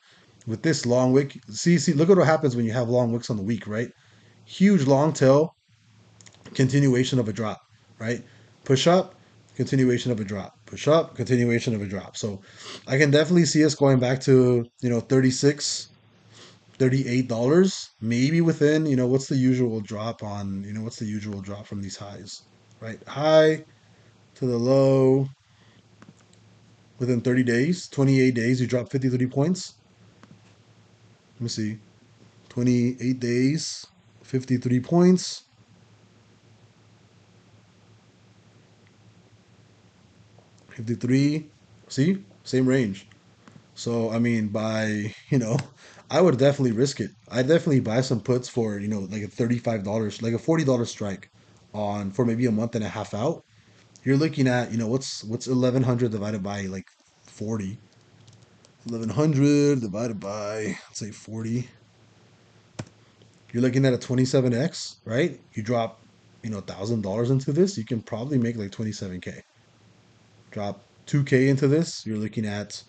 with this long wick, see, look at what happens when you have long wicks on the week, right? Huge long tail, continuation of a drop, right? Push up, continuation of a drop. Push up, continuation of a drop. So I can definitely see us going back to, 36, $38, maybe within, what's the usual drop from these highs, right? High to the low within 30 days, 28 days, you drop 53 points. Let me see. 28 days, 53 points, 53. See? Same range. So, by, I would definitely risk it. I definitely buy some puts for, like a $35, like a $40 strike on for maybe a month and a half out. You're looking at, what's 1,100 divided by like 40. 1,100 divided by, let's say 40. You're looking at a 27x, right? You drop, $1,000 into this, you can probably make like 27K. Drop 2K into this, you're looking at,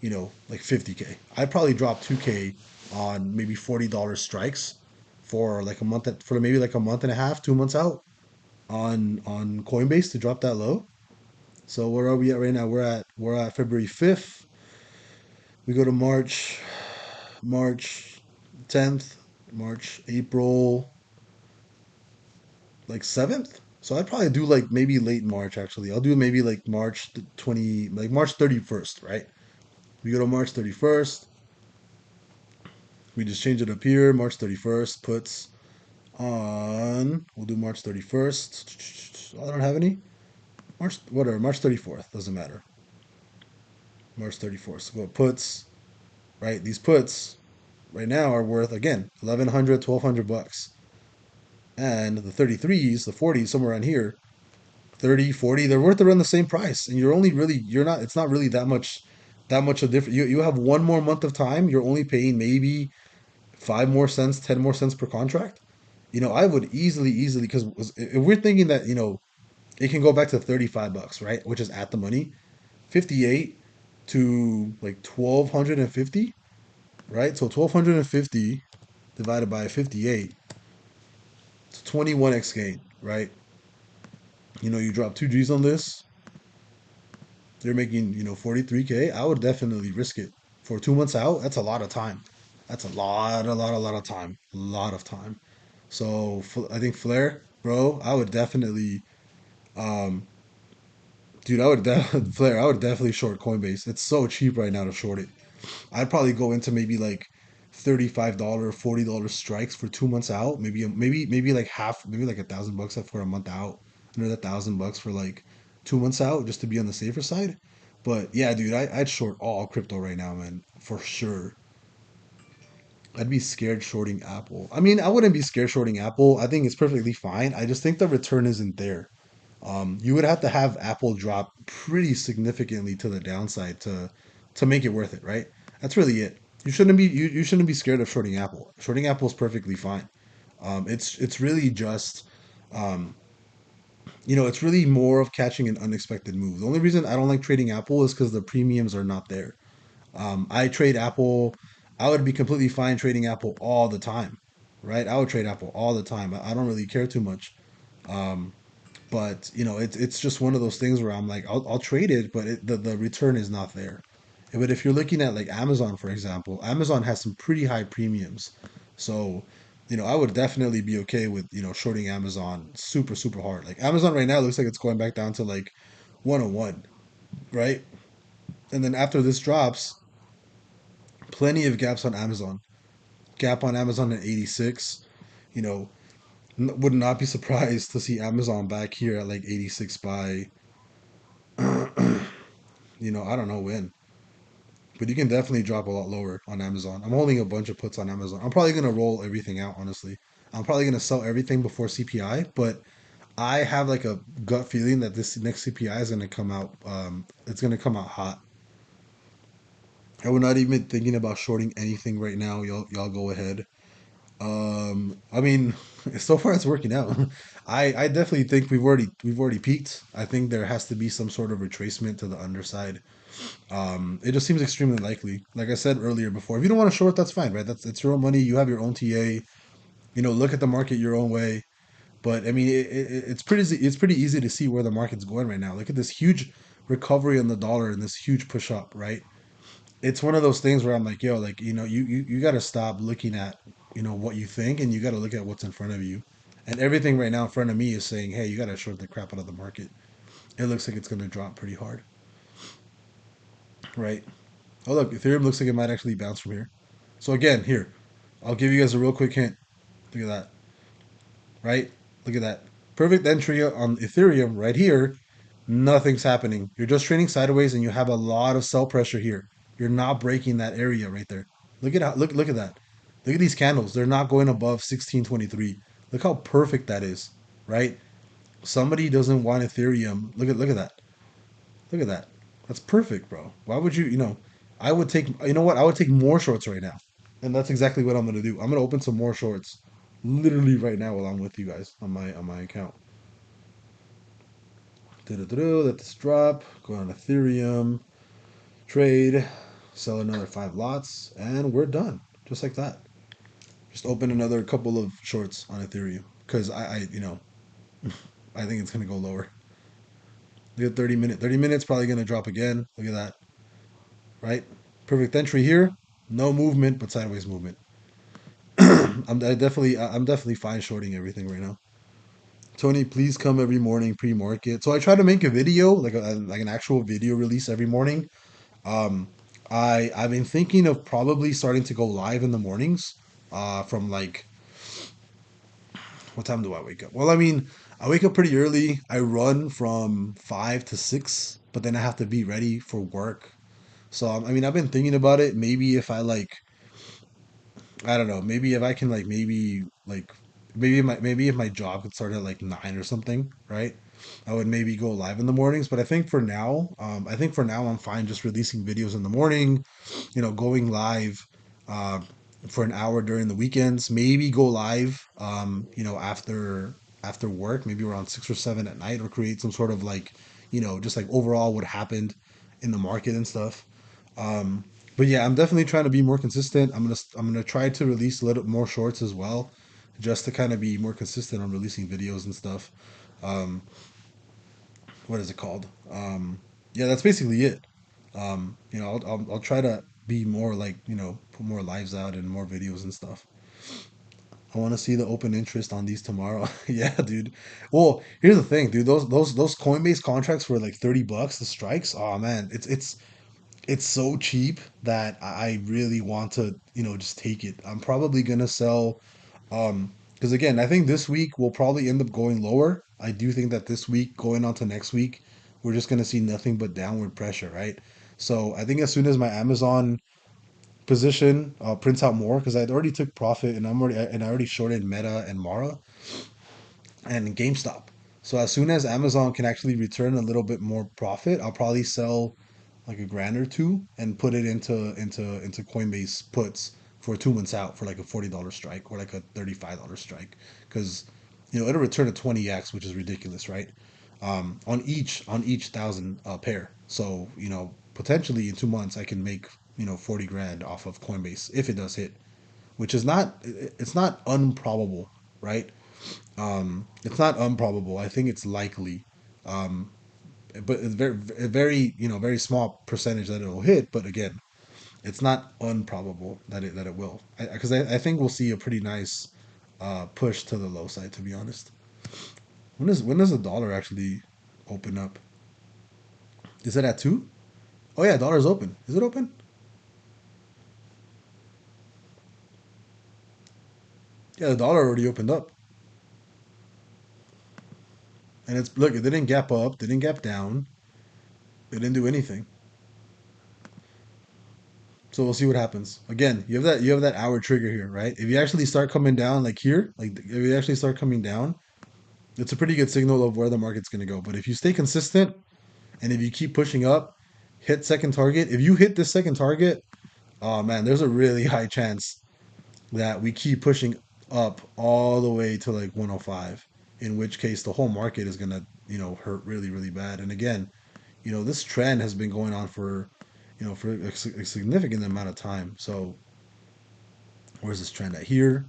like 50K. I'd probably drop 2K on maybe $40 strikes for like a month, for maybe like a month and a half, 2 months out on Coinbase to drop that low. So where are we at right now? We're at February 5th. We go to March 10th, March, April, like 7th. So I'd probably do like maybe late March actually. I'll do maybe like March 20, like March 31st, right? We go to March 31st. We just change it up here. March 31st puts on. We'll do March 31st. I don't have any. March, whatever. March 34th. Doesn't matter. March 34th. So go puts, right? These puts right now are worth, again, 1,100, 1,200 bucks. And the 33s, the 40s, somewhere around here, 30, 40, they're worth around the same price. And it's not really that much of difference. You have one more month of time. You're only paying maybe 5 more cents, 10 more cents per contract. I would easily, because if we're thinking that, it can go back to 35 bucks, right? Which is at the money, 58 to like 1,250, right? So 1,250 divided by 58, it's 21x gain, right? You drop 2 G's on this, They're making 43K. I would definitely risk it for 2 months out. That's a lot of time. That's a lot of time, a lot of time. So I think Flare, bro, I would definitely, um, dude, Flare. I would definitely short Coinbase. It's so cheap right now to short it. I'd probably go into maybe like $35, $40 strikes for 2 months out. Maybe like half, maybe like $1,000 for a month out. Another $1,000 for like 2 months out, just to be on the safer side. But yeah, dude, I'd short all crypto right now, man, for sure. I'd be scared shorting Apple. I mean, I wouldn't be scared shorting Apple. I think it's perfectly fine. I just think the return isn't there. You would have to have Apple drop pretty significantly to the downside to make it worth it, right? That's really it. You shouldn't be scared of shorting Apple. Shorting Apple is perfectly fine. It's really just um, it's really more of catching an unexpected move. The only reason I don't like trading Apple is because the premiums are not there. I trade Apple. I would be completely fine trading Apple all the time, right? I would trade Apple all the time. I don't really care too much. Um, but it's just one of those things where I'm like, I'll trade it, but the return is not there. But if you're looking at like Amazon, for example, Amazon has some pretty high premiums. So, I would definitely be okay with, shorting Amazon super, super hard. Like Amazon right now looks like it's going back down to like 101, right? And then after this drops, plenty of gaps on Amazon. Gap on Amazon at 86. You know, would not be surprised to see Amazon back here at like 86 by, I don't know when. But you can definitely drop a lot lower on Amazon. I'm holding a bunch of puts on Amazon. I'm probably gonna roll everything out, honestly. I'm probably gonna sell everything before CPI, but I have like a gut feeling that this next CPI is gonna come out. It's gonna come out hot. I would not even thinking about shorting anything right now. Y'all go ahead. I mean, so far it's working out. I definitely think we've already peaked. I think there has to be some sort of retracement to the underside. It just seems extremely likely. Like I said earlier before, if you don't want to short, that's fine, right? That's it's your own money. You have your own TA. Look at the market your own way. But I mean, it's pretty easy to see where the market's going right now. Look at this huge recovery in the dollar and this huge push up, right? It's one of those things where I'm like, yo, like you got to stop looking at what you think, and you got to look at what's in front of you. And everything right now in front of me is saying, hey, you got to short the crap out of the market. It looks like it's going to drop pretty hard, right? Oh, look, Ethereum looks like it might actually bounce from here. So again, here, I'll give you guys a real quick hint. Look at that, right? Look at that. Perfect entry on Ethereum right here. Nothing's happening. You're just trading sideways, and you have a lot of sell pressure here. You're not breaking that area right there. Look at that. Look at these candles. They're not going above 1623. Look how perfect that is, right? Somebody doesn't want Ethereum. Look at that. Look at that. That's perfect, bro. Why would I would take, what? I would take more shorts right now. And that's exactly what I'm going to do. I'm going to open some more shorts literally right now while I'm with you guys on my account. Let this drop. Go on Ethereum. Trade. Sell another 5 lots. And we're done. Just like that. Just open another couple of shorts on Ethereum. Because I think it's going to go lower. Look at 30 minutes. 30 minutes probably going to drop again. Look at that. Right? Perfect entry here. No movement, but sideways movement. I'm definitely fine shorting everything right now. Tony, please come every morning pre-market. So I try to make a video, like an actual video release every morning. Um, I've been thinking of probably starting to go live in the mornings. From like what time do I wake up? Well, I mean, I wake up pretty early. I run from 5 to 6, but then I have to be ready for work. So I mean, I've been thinking about it. Maybe if I like I don't know. Maybe if I can maybe if my job could start at like 9 or something, right? I would maybe go live in the mornings. But I think for now I'm fine just releasing videos in the morning. Going live uh, for an hour during the weekends. Maybe go live, after work, maybe around 6 or 7 at night, or create some sort of like, just like overall what happened in the market and stuff. Um, but yeah, I'm definitely trying to be more consistent. I'm gonna try to release a little more shorts as well, just to kind of be more consistent on releasing videos and stuff. Um, what is it called? Yeah, that's basically it. I'll try to be more like, put more lives out and more videos and stuff. I want to see the open interest on these tomorrow. Yeah, dude. Well, here's the thing, dude. Those Coinbase contracts for like $30, the strikes. Oh man, it's so cheap that I really want to, just take it. I'm probably gonna sell, because again, I think this week we'll probably end up going lower. I do think that this week going on to next week, we're just gonna see nothing but downward pressure, right? So I think as soon as my Amazon position prints out more, because I'd already took profit and I already shorted Meta and Mara and GameStop. So as soon as Amazon can actually return a little bit more profit, I'll probably sell like a grand or two and put it into Coinbase puts for 2 months out for like a $40 strike or like a $35 strike, because it'll return a 20x, which is ridiculous, right? On each thousand pair. So potentially in 2 months I can make 40 grand off of Coinbase if it does hit, which is not it's not unprobable, right? It's not unprobable. I think it's likely, um, but it's very very small percentage that it'll hit. But again, it's not unprobable that it will. Because I think we'll see a pretty nice push to the low side. To be honest, when does the dollar actually open up? Is it at 2? Oh yeah, dollar's open. Is it open? Yeah, the dollar already opened up, and it's look. It didn't gap up. Didn't gap down. It didn't do anything. So we'll see what happens. Again, you have that hour trigger here, right? If you actually start coming down like here, like if you actually start coming down, it's a pretty good signal of where the market's going to go. But if you stay consistent and if you keep pushing up, hit second target. If you hit this second target, oh man, there's a really high chance that we keep pushing up all the way to like 105. In which case, the whole market is going to hurt really really bad. And again, this trend has been going on for a significant amount of time. So where's this trend at here?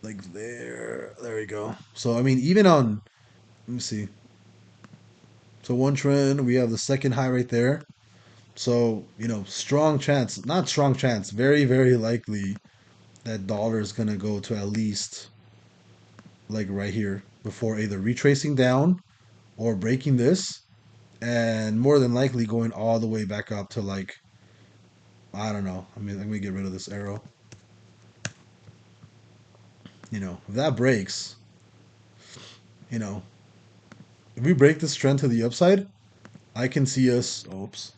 Like there we go. So I mean, even on, let me see. So one trend, we have the second high right there. So strong chance, not strong chance, very very likely that dollar is gonna go to at least like right here before either retracing down or breaking this, and more than likely going all the way back up to like, I don't know. I mean, let me get rid of this arrow. If that breaks, you know, if we break this trend to the upside, I can see us. Oops.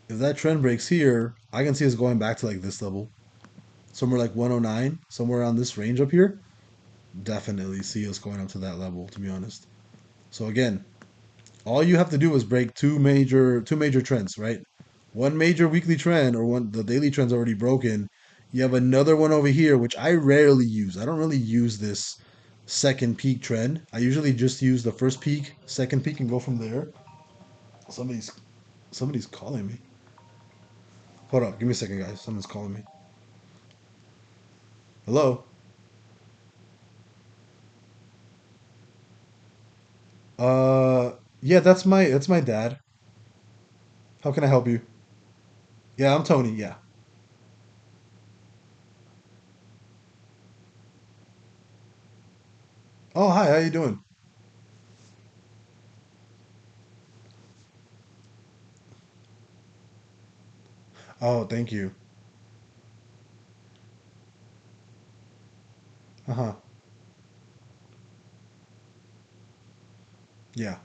If that trend breaks here, I can see us going back to like this level, somewhere like 109, somewhere around this range up here. Definitely see us going up to that level, to be honest. So again, all you have to do is break two major trends, right? One major weekly trend, or one the daily trend's already broken. You have another one over here, which I rarely use. I don't really use this second peak trend. I usually just use the first peak, second peak, and go from there. Somebody's somebody's calling me. Hold up, give me a second, guys. Someone's calling me. Hello. Uh, yeah, that's my dad. How can I help you? Yeah, I'm Tony. Yeah. Oh, hi. How you doing? Oh, thank you. Uh huh. Yeah.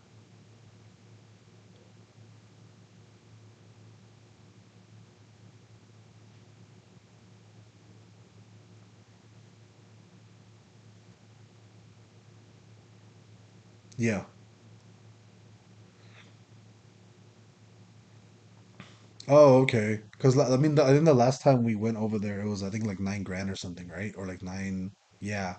Yeah. Oh, okay. Because I mean, I think the last time we went over there, it was I think like 9 grand or something, right? Or like nine. Yeah.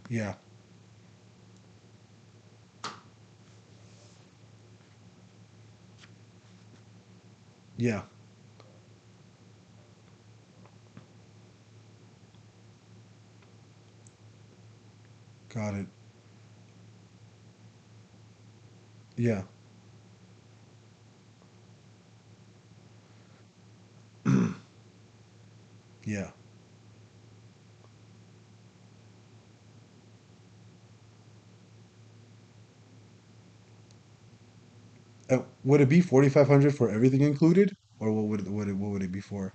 Yeah. Yeah. Got it. Yeah. Yeah. Would it be 4,500 for everything included, or what would it be for?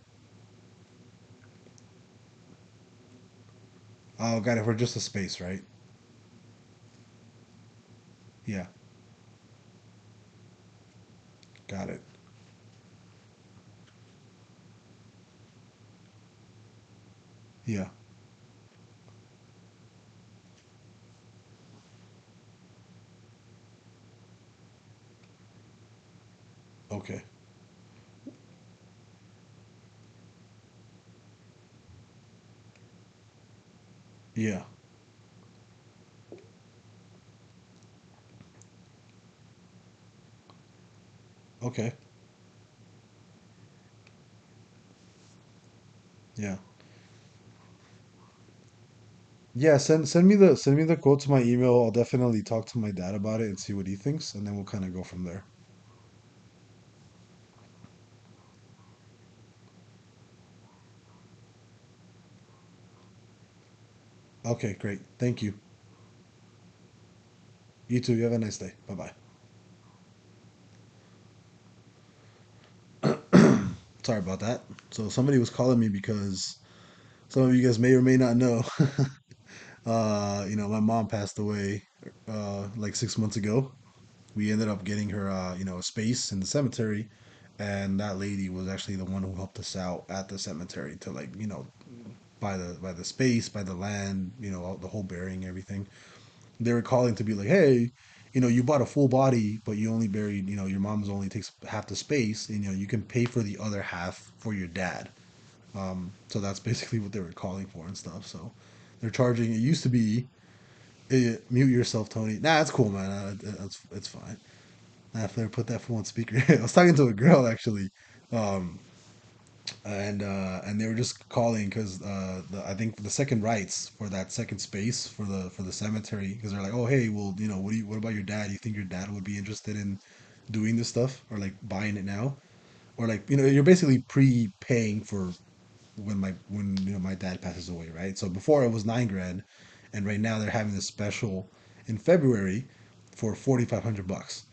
Oh, got it, for just a space, right? Yeah. Got it. Yeah. Okay. Yeah. Okay. Yeah. Yeah. Send me the quote to my email. I'll definitely talk to my dad about it and see what he thinks, and then we'll kind of go from there. Okay. Great. Thank you. You too. You have a nice day. Bye bye. Sorry about that. So somebody was calling me because some of you guys may or may not know. My mom passed away like 6 months ago. We ended up getting her, a space in the cemetery, and that lady was actually the one who helped us out at the cemetery to, like, buy the space, buy the land, the whole burying, everything. They were calling to be like, hey, you bought a full body, but you only buried, your mom's only takes half the space, and you can pay for the other half for your dad. So that's basically what they were calling for and stuff. So they're charging. It used to be, mute yourself, Tony. Nah, it's cool, man. It's fine. I have to put that phone on speaker. I was talking to a girl actually, um, and they were just calling because I think the second rights for that second space for the cemetery, because they're like, oh, hey, well, what about your dad? You think your dad would be interested in doing this stuff, or like buying it now, or like, you're basically prepaying for when my dad passes away, right? So before it was 9 grand, and right now they're having this special in February for $4,500.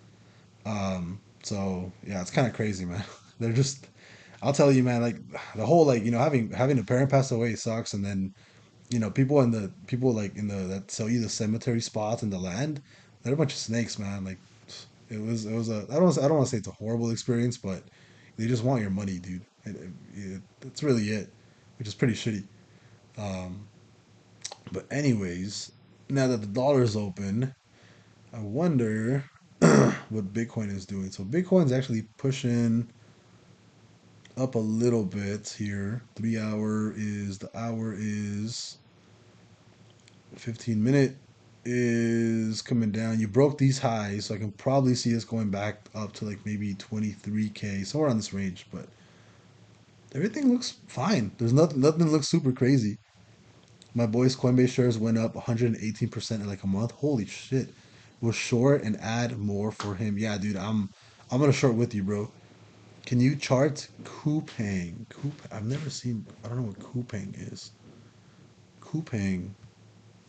So yeah, it's kind of crazy, man. They're just, I'll tell you, man, like the whole, like, having a parent pass away sucks, and then people like in the that sell you the cemetery spots and the land, they're a bunch of snakes, man. Like it was I don't want to say it's a horrible experience, but they just want your money, dude. That's really it, which is pretty shitty. Um, but anyways, now that the dollar's open, I wonder what Bitcoin is doing. So Bitcoin's actually pushing up a little bit here. The hour is 15 minute is coming down. You broke these highs, so I can probably see us going back up to like maybe 23K, somewhere on this range, but everything looks fine. There's nothing looks super crazy. My boy's Coinbase shares went up 118% in like a month. Holy shit. We'll short and add more for him. Yeah, dude, I'm gonna short with you, bro. Can you chart Coupang? I've never seen. I don't know what Coupang is. Coupang.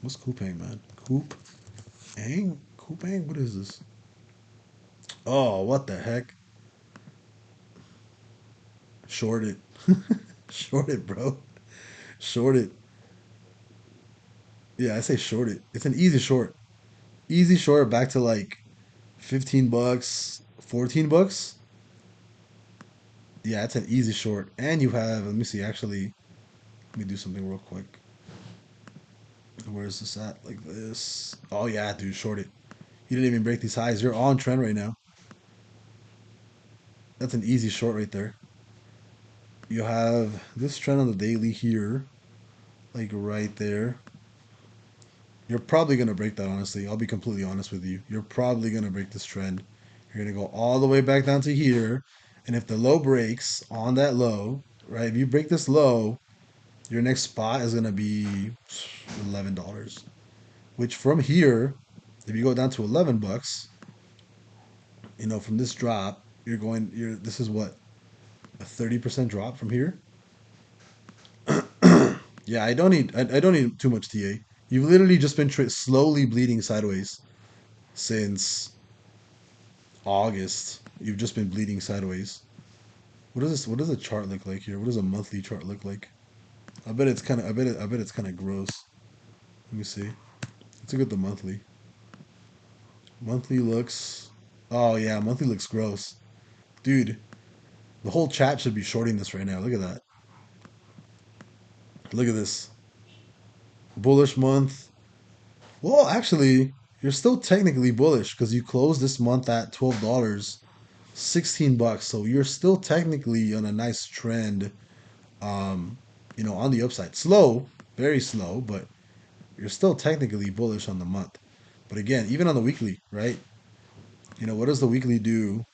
What's Coupang, man? Coupang. What is this? Oh, what the heck? Short it. Short it, bro. Short it. Yeah, I say short it. It's an easy short. Easy short back to like $15, $14. Yeah, it's an easy short. And you have, let me see, actually, let me do something real quick. Where is this at? Like this. Oh, yeah, dude, short it. You didn't even break these highs. You're on trend right now. That's an easy short right there. You have this trend on the daily here, like right there. You're probably going to break that, honestly. I'll be completely honest with you. You're probably going to break this trend. You're going to go all the way back down to here. And if the low breaks on that low, right, if you break this low, your next spot is going to be $11. which from here, if you go down to 11 bucks, from this drop, this is what, a 30% drop from here? Yeah, I don't need too much TA. You've literally just been slowly bleeding sideways since August. You've just been bleeding sideways. What does this? What does a chart look like here? What does a monthly chart look like? I bet it's kind of. I bet it's kind of gross. Let me see. Let's look at the monthly. Monthly looks. Oh yeah, monthly looks gross, dude. The whole chat should be shorting this right now. Look at that. Look at this. Bullish month. Well, actually, you're still technically bullish because you closed this month at $12, 16 bucks. So you're still technically on a nice trend. Um, on the upside. Slow, very slow, but you're still technically bullish on the month. But again, even on the weekly, right? What does the weekly do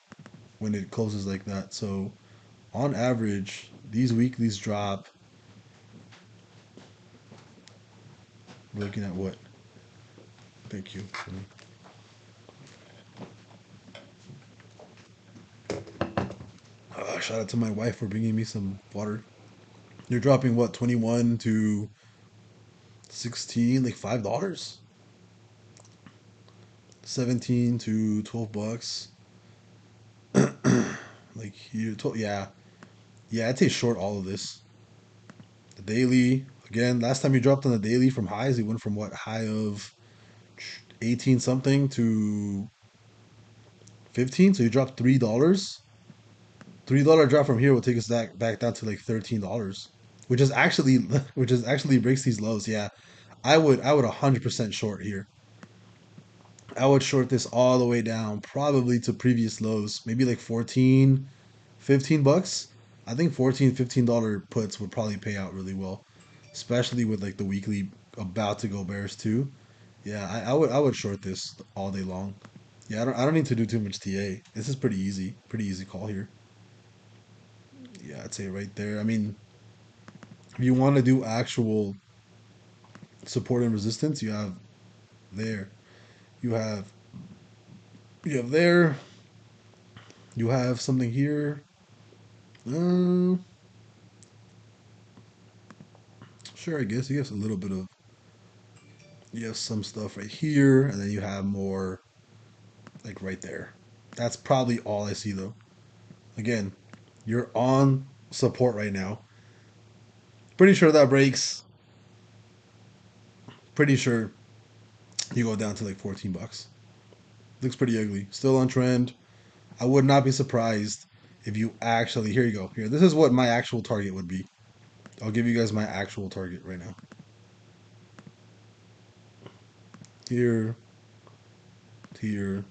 when it closes like that? So on average, these weeklies drop. We're looking at what? Thank you. Shout out to my wife for bringing me some water. You're dropping what, 21 to 16, like $5, 17 to 12 bucks. Like yeah, yeah. I'd say short all of this. The daily again. Last time you dropped on the daily from highs, it went from what, high of 18 something to 15. So you dropped $3. $3 drop from here will take us back down to like $13, which is actually breaks these lows. Yeah, I would 100% short here. I would short this all the way down, probably to previous lows, maybe like 14, 15 bucks. I think 14, $15 puts would probably pay out really well, especially with like the weekly about to go bears too. Yeah, I would short this all day long. Yeah, I don't need to do too much TA. This is pretty easy call here. Yeah, I'd say right there. I mean, if you want to do actual support and resistance, you have there. You have there. You have something here. Um, sure, I guess you have a little bit of you have some stuff right here, and then you have more like right there. That's probably all I see though. Again, you're on support right now. Pretty sure that breaks. Pretty sure you go down to like 14 bucks. Looks pretty ugly. Still on trend. I would not be surprised if you actually, here you go. Here, this is what my actual target would be. I'll give you guys my actual target right now. Here, here,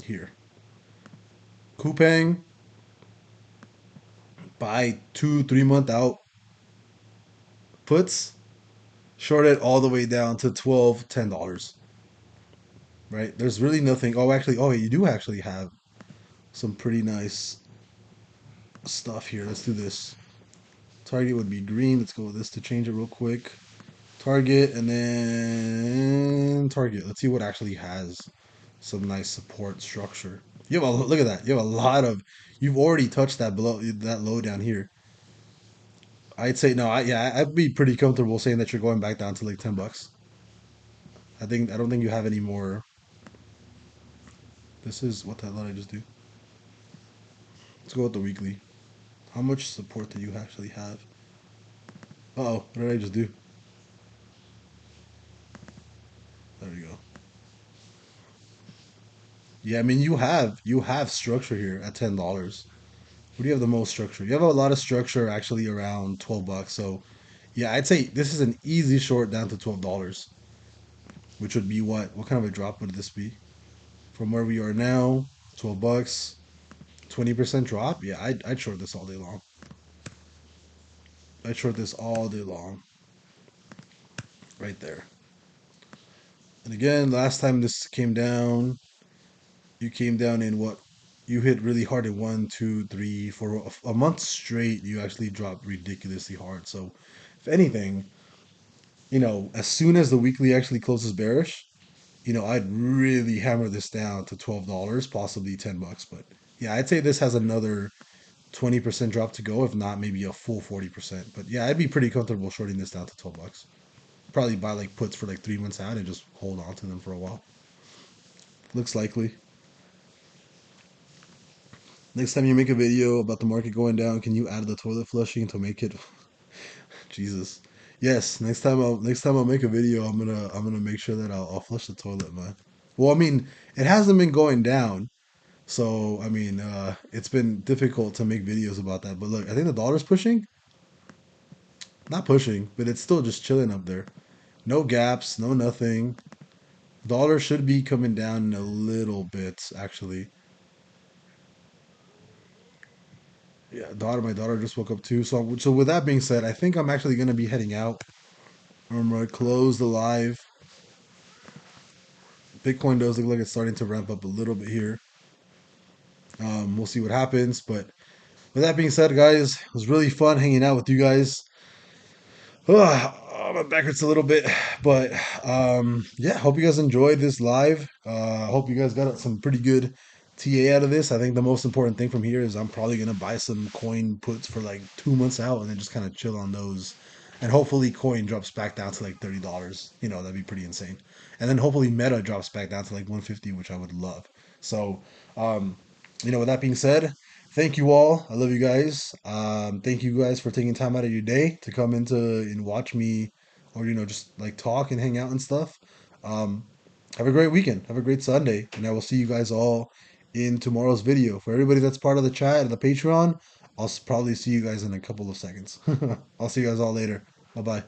here. Coupang, buy 2, 3 month out puts, short it all the way down to 12, $10. Right? There's really nothing. Oh, actually, you do actually have some pretty nice stuff here. Let's do this. Target would be green. Let's go with this to change it real quick. Target and then target. Let's see what actually has some nice support structure. Look at that. You have a lot of. You've already touched that low down here. I'd say no. I'd be pretty comfortable saying that you're going back down to like 10 bucks. I don't think you have any more. This is what the hell did I just do? Let's go with the weekly. How much support do you actually have? Oh, what did I just do? There we go. Yeah, I mean you have structure here at $10. What do you have the most structure? You have a lot of structure actually around 12 bucks. So yeah, I'd say this is an easy short down to $12, which would be what? What kind of a drop would this be? From where we are now, 12 bucks, 20% drop. Yeah, I'd short this all day long. I'd short this all day long. Right there. And again, last time this came down, you came down in what? You hit really hard in 1, 2, 3, for a month straight. You actually dropped ridiculously hard. So, if anything, as soon as the weekly actually closes bearish, I'd really hammer this down to $12, possibly $10. But yeah, I'd say this has another 20% drop to go, if not maybe a full 40%. But yeah, I'd be pretty comfortable shorting this down to $12. Probably buy like puts for like 3 months out and just hold on to them for a while. Looks likely. Next time you make a video about the market going down, can you add the toilet flushing to make it Jesus? Yes, next time I'll make a video, I'm gonna make sure that I'll flush the toilet, man. Well, I mean, it hasn't been going down, so I mean, it's been difficult to make videos about that. But look, I think the dollar's pushing, not pushing, but it's still just chilling up there. No gaps, no nothing. Dollar should be coming down in a little bit, actually. Yeah, my daughter just woke up too. So with that being said, I think I'm actually gonna be heading out. I'm gonna close the live. Bitcoin does look like it's starting to ramp up a little bit here. We'll see what happens. But with that being said, guys, it was really fun hanging out with you guys. My back hurts a little bit, but yeah. Hope you guys enjoyed this live. Hope you guys got some pretty good TA out of this. I think the most important thing from here is I'm probably gonna buy some coin puts for like 2 months out and then just kind of chill on those. And hopefully coin drops back down to like $30. That'd be pretty insane. And then hopefully Meta drops back down to like 150, which I would love. So, um, with that being said, thank you all. I love you guys. Thank you guys for taking time out of your day to come into and watch me, or just like talk and hang out and stuff. Um, have a great weekend. Have a great Sunday, and I will see you guys all in tomorrow's video. For everybody that's part of the chat and the Patreon, I'll probably see you guys in a couple of seconds. I'll see you guys all later. Bye bye.